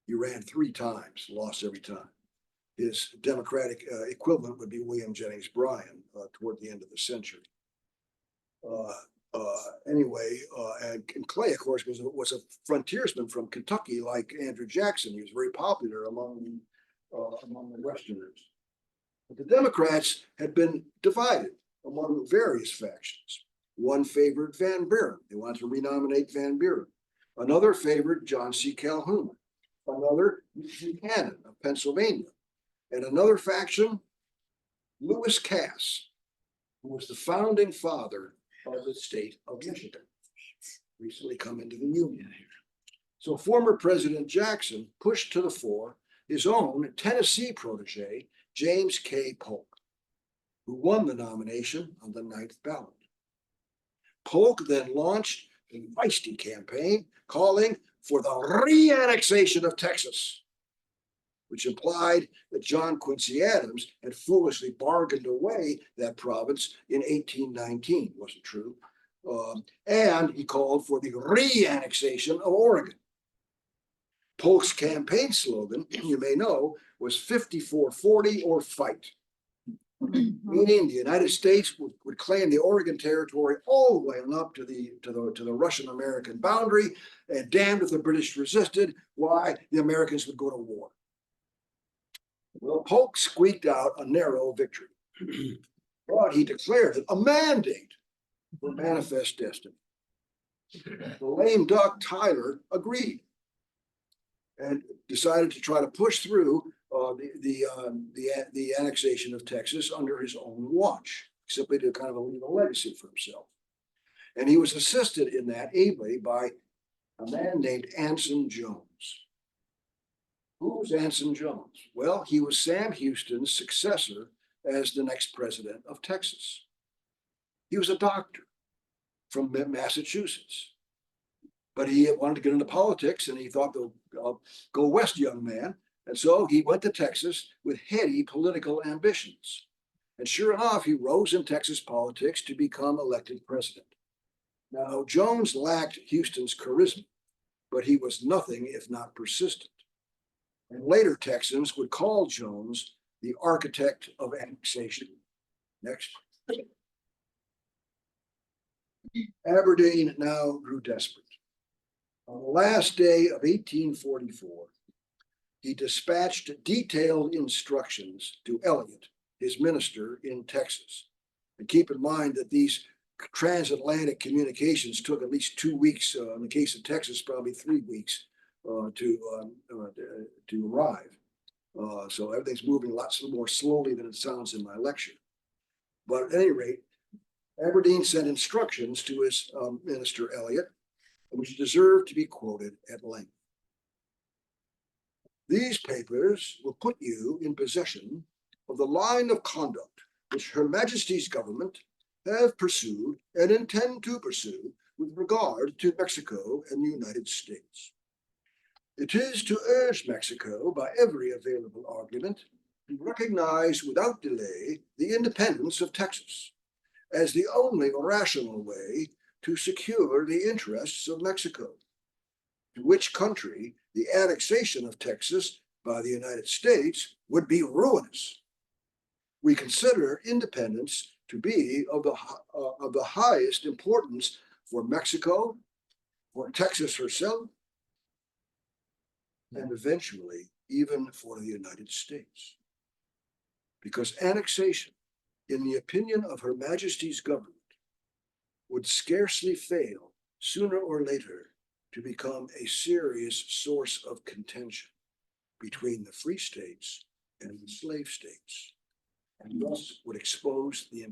He ran 3 times, lost every time. His Democratic equivalent would be William Jennings Bryan toward the end of the century. And Clay, of course, was a frontiersman from Kentucky, like Andrew Jackson. He was very popular among the Westerners. But the Democrats had been divided among various factions. One favored Van Buren. They wanted to renominate Van Buren. Another favored John C. Calhoun. Another, Buchanan of Pennsylvania. And another faction, Lewis Cass, who was the founding father of the state of Michigan, recently come into the Union here. So former President Jackson pushed to the fore his own Tennessee protege, James K. Polk, who won the nomination on the 9th ballot. Polk then launched a feisty campaign calling for the re-annexation of Texas, which implied that John Quincy Adams had foolishly bargained away that province in 1819. Wasn't true. And he called for the re-annexation of Oregon. Polk's campaign slogan, you may know, was 54-40 or fight. Meaning the United States would claim the Oregon Territory all the way on up to the Russian-American boundary, and damned if the British resisted, why the Americans would go to war. Well, Polk squeaked out a narrow victory, but he declared it a mandate for manifest destiny. The lame duck Tyler agreed and decided to try to push through the annexation of Texas under his own watch, simply to kind of leave a legacy for himself. And he was assisted in that ably by a man named Anson Jones. Who was Anson Jones? Well, he was Sam Houston's successor as the next president of Texas. He was a doctor from Massachusetts, but he wanted to get into politics, and he thought, go west, young man. And so he went to Texas with heady political ambitions. And sure enough, he rose in Texas politics to become elected president. Now, Jones lacked Houston's charisma, but he was nothing if not persistent. And later Texans would call Jones the architect of annexation. Next. Aberdeen now grew desperate. On the last day of 1844, he dispatched detailed instructions to Elliott, his minister in Texas, And keep in mind that these transatlantic communications took at least 2 weeks, in the case of Texas, probably 3 weeks to arrive. So everything's moving lots more slowly than it sounds in my lecture. But at any rate, Aberdeen sent instructions to his minister Eliot, which deserve to be quoted at length. These papers will put you in possession of the line of conduct which Her Majesty's government have pursued and intend to pursue with regard to Mexico and the United States. It is to urge Mexico by every available argument to recognize without delay the independence of Texas as the only rational way to secure the interests of Mexico, to which country the annexation of Texas by the United States would be ruinous. We consider independence to be of the highest importance for Mexico, for Texas herself, and eventually even for the United States. Because annexation, in the opinion of Her Majesty's government, would scarcely fail sooner or later to become a serious source of contention between the free states and the slave states, and thus would expose the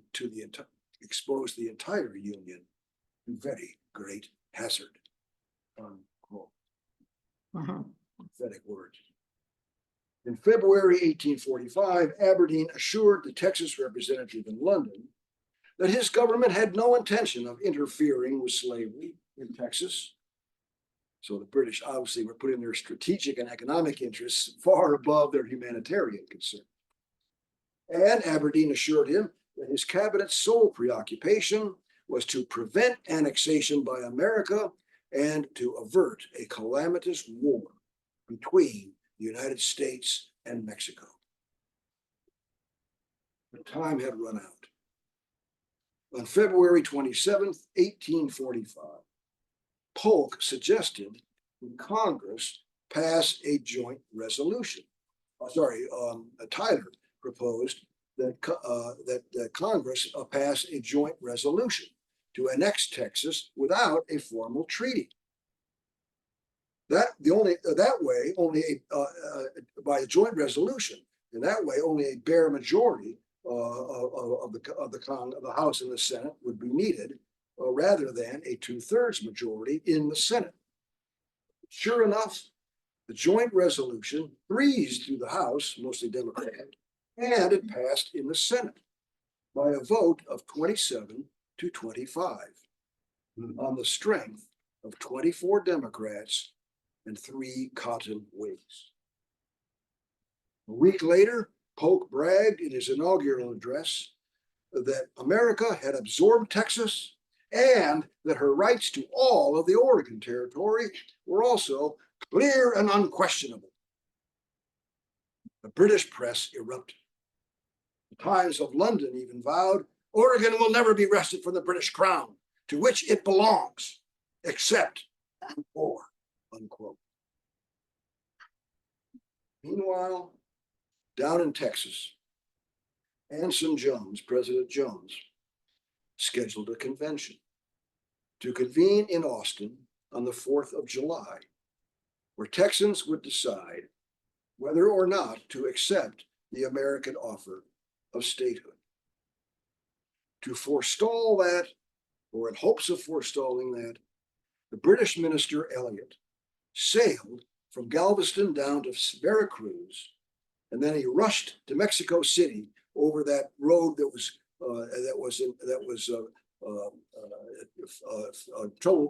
entire union to very great hazard. Unquote. Pathetic words. In February 1845, Aberdeen assured the Texas representative in London that his government had no intention of interfering with slavery in Texas. So the British obviously were putting their strategic and economic interests far above their humanitarian concern. And Aberdeen assured him that his cabinet's sole preoccupation was to prevent annexation by America and to avert a calamitous war between the United States and Mexico. The time had run out. On February 27th, 1845, Polk suggested that Congress pass a joint resolution. Tyler proposed that Congress pass a joint resolution to annex Texas without a formal treaty. By a joint resolution, and that way only a bare majority of the House and the Senate would be needed, rather than a 2/3 majority in the Senate. Sure enough, the joint resolution breezed through the House, mostly Democratic, and it passed in the Senate by a vote of 27 to 25 on the strength of 24 Democrats and 3 cotton Whigs. A week later, Polk bragged in his inaugural address that America had absorbed Texas and that her rights to all of the Oregon Territory were also clear and unquestionable. The British press erupted. The Times of London even vowed, Oregon will never be wrested from the British Crown, to which it belongs, except in war, unquote. Meanwhile, down in Texas, Anson Jones, President Jones, scheduled a convention to convene in Austin on the 4th of July, where Texans would decide whether or not to accept the American offer of statehood. To forestall that, or in hopes of forestalling that, the British minister Eliot sailed from Galveston down to Veracruz, and then he rushed to Mexico City over that road that was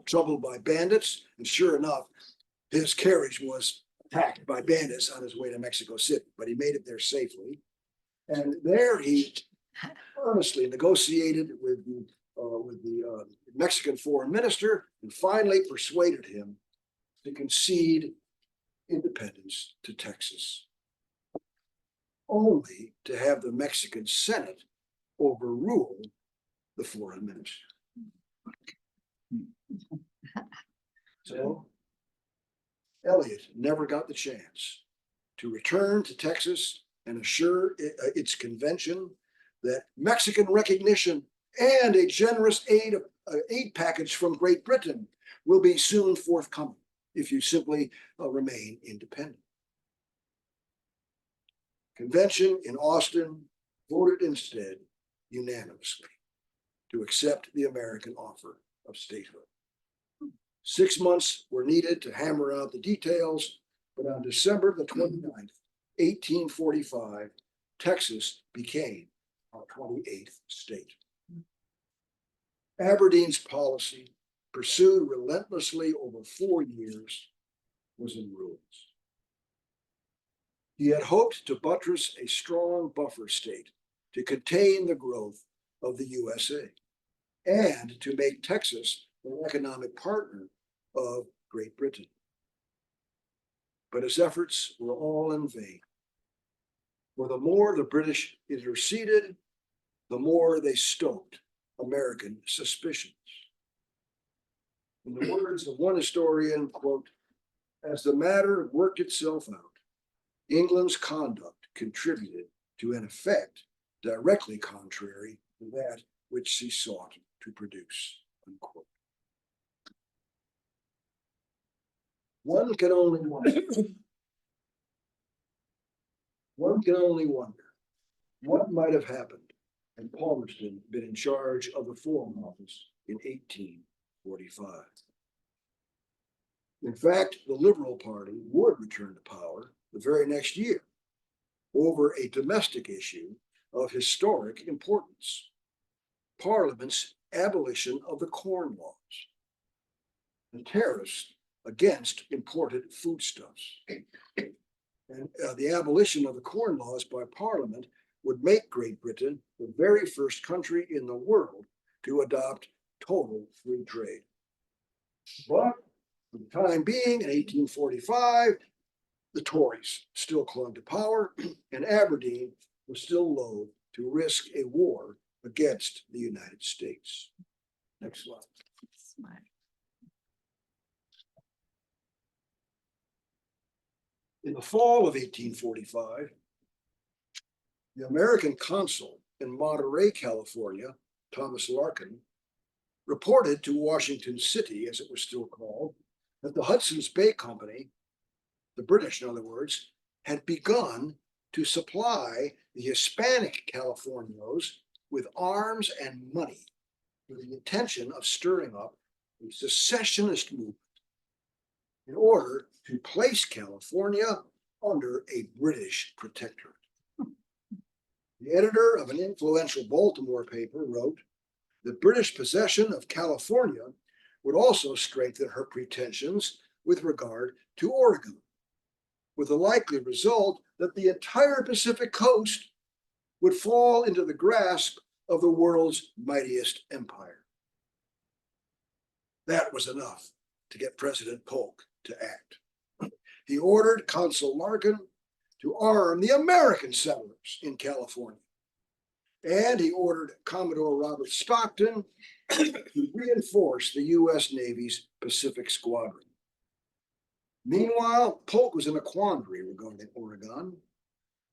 troubled by bandits. And sure enough, his carriage was attacked by bandits on his way to Mexico City, but he made it there safely. And there he earnestly negotiated with the Mexican foreign minister and finally persuaded him to concede independence to Texas, only to have the Mexican Senate overrule the foreign minister. So Eliot never got the chance to return to Texas and assure its convention that Mexican recognition and a generous aid package from Great Britain will be soon forthcoming if you simply remain independent. Convention in Austin voted instead unanimously to accept the American offer of statehood. 6 months were needed to hammer out the details, but on December the 29th, 1845, Texas became our 28th state. Aberdeen's policy, pursued relentlessly over 4 years, was in ruins. He had hoped to buttress a strong buffer state to contain the growth of the USA and to make Texas an economic partner of Great Britain. But his efforts were all in vain. For the more the British interceded, the more they stoked American suspicions. In the words of one historian, quote, as the matter worked itself out, England's conduct contributed to an effect directly contrary to that which she sought to produce, unquote. One can only wonder what might have happened had Palmerston been in charge of the Foreign Office in 1845. In fact, the Liberal Party would return to power the very next year over a domestic issue of historic importance, Parliament's abolition of the Corn Laws, the tariffs against imported foodstuffs. And the abolition of the Corn Laws by Parliament would make Great Britain the very first country in the world to adopt total free trade. But for the time being, in 1845, the Tories still clung to power, and Aberdeen was still loath to risk a war against the United States. Next slide. Smart. In the fall of 1845, the American consul in Monterey, California, Thomas Larkin, reported to Washington City, as it was still called, that the Hudson's Bay Company, the British in other words, had begun to supply the Hispanic Californios with arms and money with the intention of stirring up a secessionist movement in order to place California under a British protectorate. The editor of an influential Baltimore paper wrote, the British possession of California would also strengthen her pretensions with regard to Oregon, with the likely result that the entire Pacific coast would fall into the grasp of the world's mightiest empire. That was enough to get President Polk to act. He ordered Consul Larkin to arm the American settlers in California. And he ordered Commodore Robert Stockton to reinforce the US Navy's Pacific Squadron. Meanwhile, Polk was in a quandary regarding Oregon.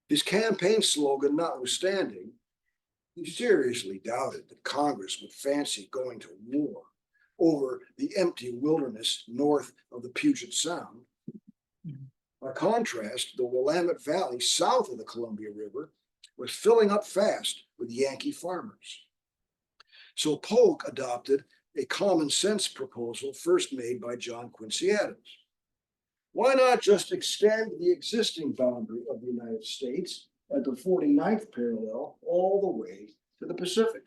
His campaign slogan notwithstanding, he seriously doubted that Congress would fancy going to war over the empty wilderness north of the Puget Sound. By contrast, the Willamette Valley south of the Columbia River was filling up fast with Yankee farmers. So Polk adopted a common sense proposal first made by John Quincy Adams. Why not just extend the existing boundary of the United States at the 49th parallel all the way to the Pacific?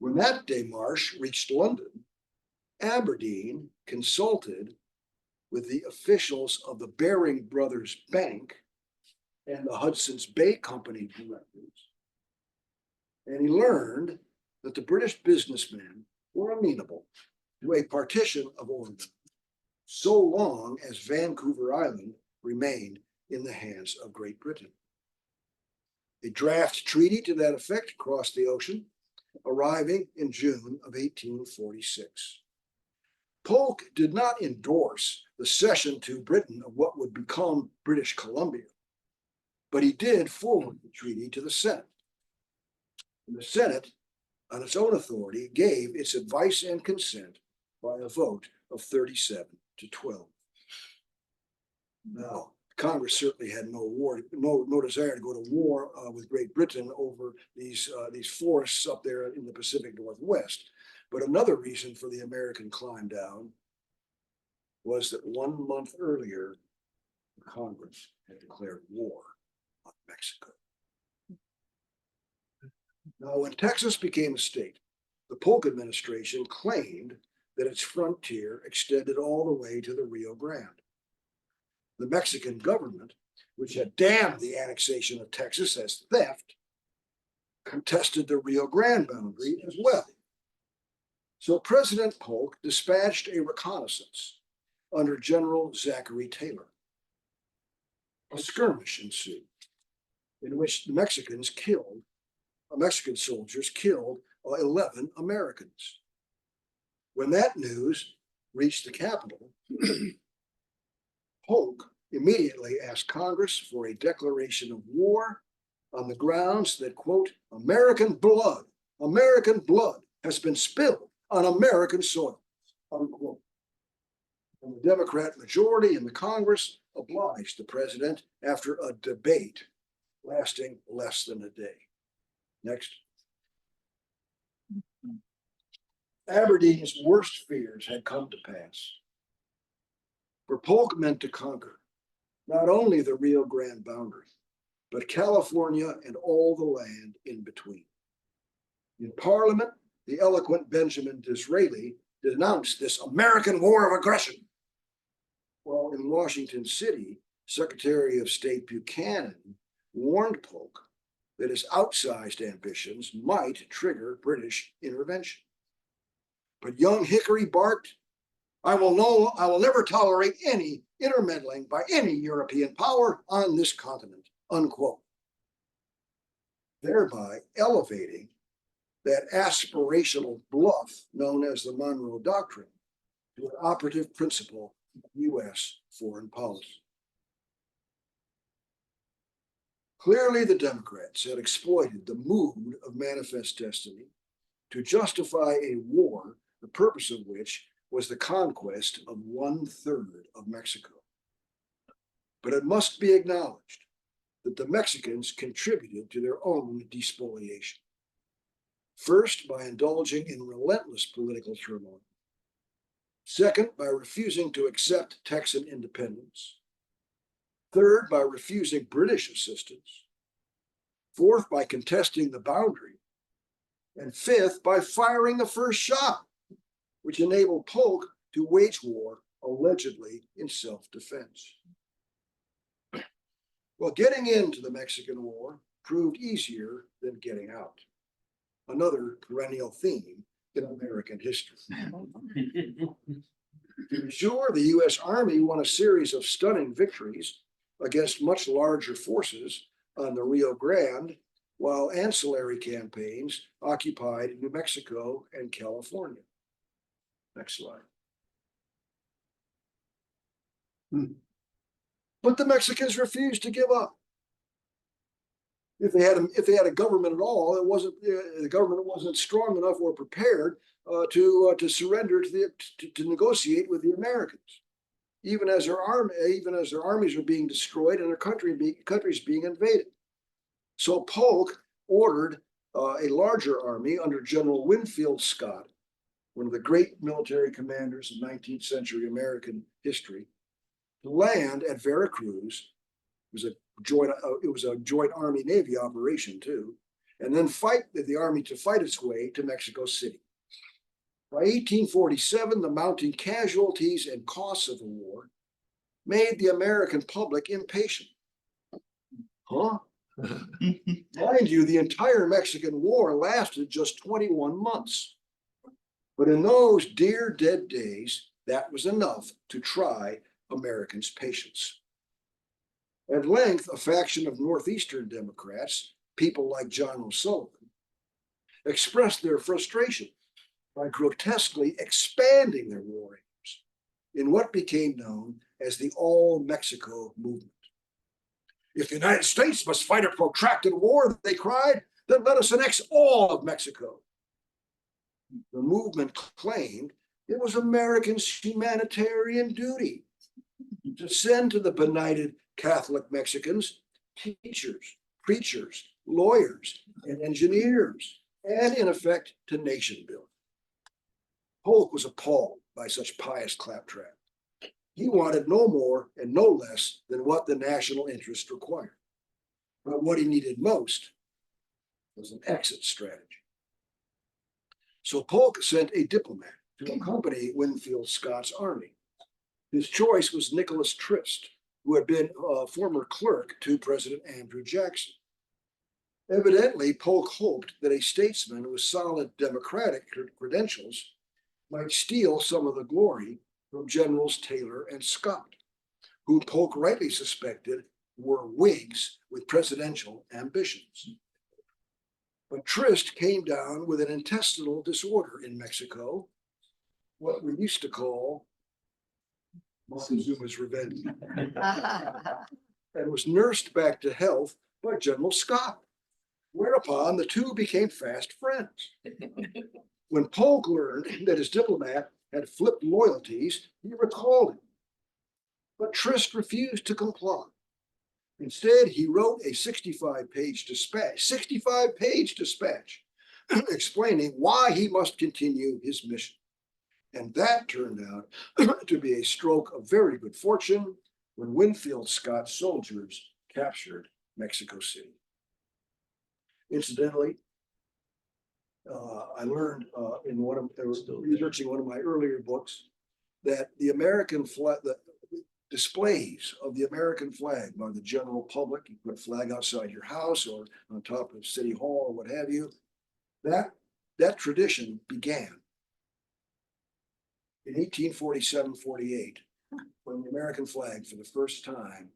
When that démarche reached London, Aberdeen consulted with the officials of the Baring Brothers Bank and the Hudson's Bay Company directors, and he learned that the British businessmen were amenable to a partition of Oregon, so long as Vancouver Island remained in the hands of Great Britain. A draft treaty to that effect crossed the ocean, arriving in June of 1846. Polk did not endorse the cession to Britain of what would become British Columbia, but he did forward the treaty to the Senate. And the Senate, on its own authority, gave its advice and consent by a vote of 37-12. Now, Congress certainly had no desire to go to war with Great Britain over these forests up there in the Pacific Northwest. But another reason for the American climb down was that 1 month earlier, Congress had declared war on Mexico. Now, when Texas became a state, the Polk administration claimed that its frontier extended all the way to the Rio Grande. The Mexican government, which had damned the annexation of Texas as theft, contested the Rio Grande boundary as well. So President Polk dispatched a reconnaissance under General Zachary Taylor. A skirmish ensued in which the Mexican soldiers killed 11 Americans. When that news reached the capital, Polk immediately asked Congress for a declaration of war on the grounds that, quote, American blood has been spilled on American soil, unquote. And the Democrat majority in the Congress obliged the president after a debate lasting less than a day. Next. Aberdeen's worst fears had come to pass. For Polk meant to conquer not only the Rio Grande boundary, but California and all the land in between. In Parliament, the eloquent Benjamin Disraeli denounced this American war of aggression. While in Washington City, Secretary of State Buchanan warned Polk that his outsized ambitions might trigger British intervention. But young Hickory barked, I will never tolerate any intermeddling by any European power on this continent, unquote. Thereby elevating that aspirational bluff known as the Monroe Doctrine to an operative principle of U.S. foreign policy. Clearly, the Democrats had exploited the mood of manifest destiny to justify a war, the purpose of which was the conquest of 1/3 of Mexico. But it must be acknowledged that the Mexicans contributed to their own despoliation. First, by indulging in relentless political turmoil. Second, by refusing to accept Texan independence. Third, by refusing British assistance. Fourth, by contesting the boundary. And fifth, by firing the first shot, which enabled Polk to wage war allegedly in self-defense. Well, getting into the Mexican War proved easier than getting out. Another perennial theme in American history. To be sure, the U.S. Army won a series of stunning victories against much larger forces on the Rio Grande, while ancillary campaigns occupied New Mexico and California. Next slide. But the Mexicans refused to give up. If they had a government at all, the government wasn't strong enough or prepared to surrender to negotiate with the Americans, even as their armies were being destroyed and their countries being invaded. So Polk ordered a larger army under General Winfield Scott, one of the great military commanders of 19th century American history, to land at Veracruz. It was a joint Army-Navy operation too, and then fight its way to Mexico City. By 1847, the mounting casualties and costs of the war made the American public impatient. Huh? Mind you, the entire Mexican War lasted just 21 months. But in those dear dead days, that was enough to try Americans' patience. At length, a faction of Northeastern Democrats, people like John O'Sullivan, expressed their frustration by grotesquely expanding their war aims in what became known as the All Mexico movement. If the United States must fight a protracted war, they cried, then let us annex all of Mexico. The movement claimed it was Americans' humanitarian duty to send to the benighted Catholic Mexicans teachers, preachers, lawyers, and engineers, and in effect to nation building. Polk was appalled by such pious claptrap. He wanted no more and no less than what the national interest required. But what he needed most was an exit strategy. So Polk sent a diplomat to accompany Winfield Scott's army. His choice was Nicholas Trist, who had been a former clerk to President Andrew Jackson. Evidently, Polk hoped that a statesman with solid democratic credentials might steal some of the glory from Generals Taylor and Scott, whom Polk rightly suspected were Whigs with presidential ambitions. But Trist came down with an intestinal disorder in Mexico, what we used to call Montezuma's revenge, and was nursed back to health by General Scott, whereupon the two became fast friends. When Polk learned that his diplomat had flipped loyalties, he recalled him. But Trist refused to comply. Instead, he wrote a 65-page dispatch, explaining why he must continue his mission. And that turned out to be a stroke of very good fortune when Winfield Scott's soldiers captured Mexico City. Incidentally, I learned in researching one of my earlier books that the American flag, the displays of the American flag by the general public, you put a flag outside your house or on top of City Hall or what have you, that tradition began in 1847-48, when the American flag for the first time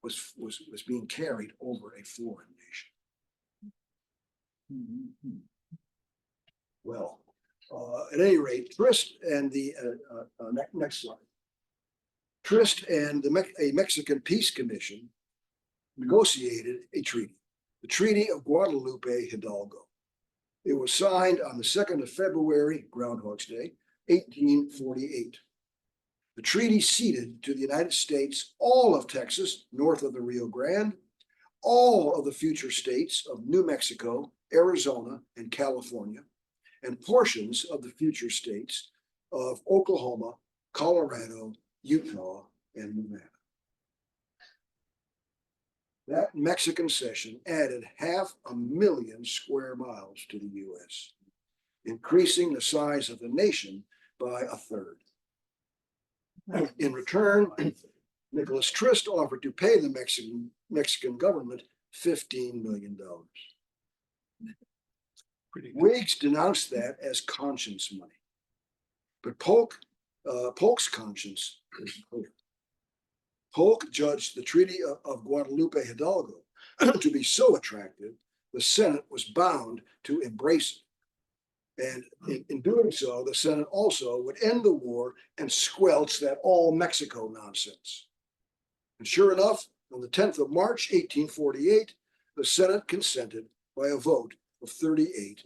was being carried over a foreign nation. Well, at any rate, Trist and the next slide. Trist and a Mexican Peace Commission negotiated a treaty, the Treaty of Guadalupe Hidalgo. It was signed on the 2nd of February, Groundhog's Day, 1848. The treaty ceded to the United States all of Texas north of the Rio Grande, all of the future states of New Mexico, Arizona, and California, and portions of the future states of Oklahoma, Colorado, Utah, and Nevada. That Mexican cession added 500,000 square miles to the US, increasing the size of the nation by a third. In return, Nicholas Trist offered to pay the Mexican government $15 million. Whigs denounced that as conscience money, but Polk's conscience is clear. Polk judged the Treaty of Guadalupe Hidalgo to be so attractive, the Senate was bound to embrace it. And in doing so, the Senate also would end the war and squelch that all Mexico nonsense. And sure enough, on the 10th of March, 1848, the Senate consented by a vote of 38-14.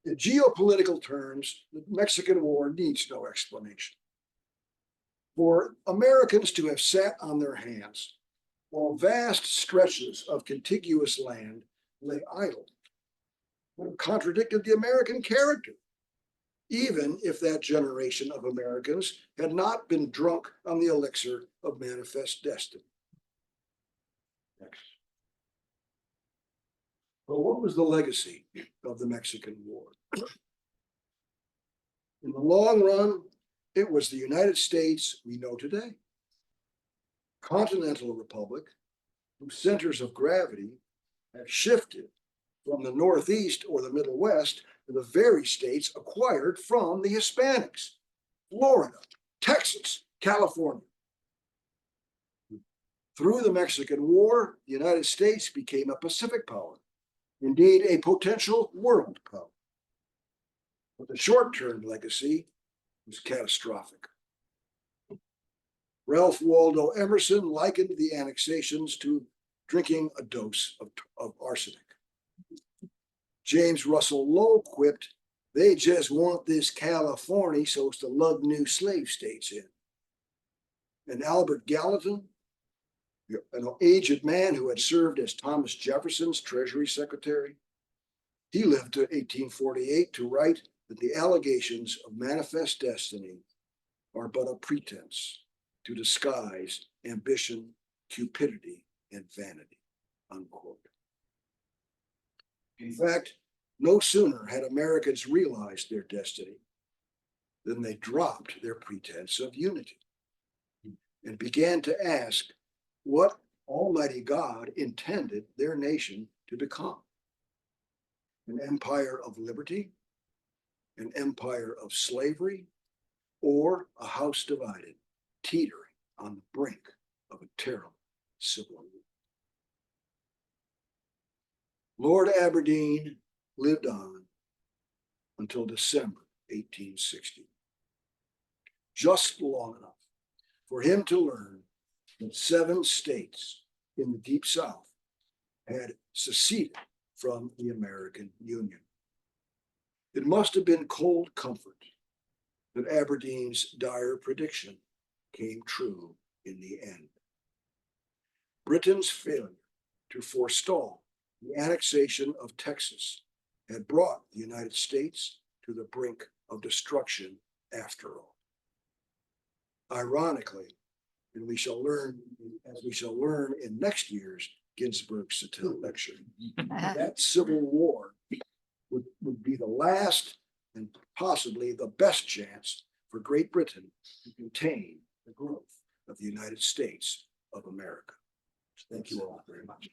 In geopolitical terms, the Mexican War needs no explanation. For Americans to have sat on their hands while vast stretches of contiguous land lay idle would have contradicted the American character, even if that generation of Americans had not been drunk on the elixir of manifest destiny. Next. But what was the legacy of the Mexican War? In the long run, it was the United States we know today. Continental republic, whose centers of gravity have shifted from the Northeast or the Middle West to the very states acquired from the Hispanics: Florida, Texas, California. Through the Mexican War, the United States became a Pacific power, indeed a potential world power. But the short-term legacy was catastrophic. Ralph Waldo Emerson likened the annexations to drinking a dose of arsenic. James Russell Lowe quipped, "They just want this California so as to lug new slave states in." And Albert Gallatin, an aged man who had served as Thomas Jefferson's Treasury Secretary, he lived to 1848 to write that the allegations of manifest destiny are but a pretense to disguise ambition, cupidity, and vanity, unquote. In fact, no sooner had Americans realized their destiny than they dropped their pretense of unity and began to ask what Almighty God intended their nation to become. An empire of liberty, an empire of slavery, or a house divided, teetering on the brink of a terrible civil war. Lord Aberdeen lived on until December 1860, just long enough for him to learn that 7 states in the Deep South had seceded from the American Union. It must have been cold comfort that Aberdeen's dire prediction came true in the end. Britain's failure to forestall the annexation of Texas had brought the United States to the brink of destruction after all. Ironically, and as we shall learn in next year's Ginsburg-Satell Lecture, that civil war would be the last and possibly the best chance for Great Britain to contain the growth of the United States of America. Thank you all very much.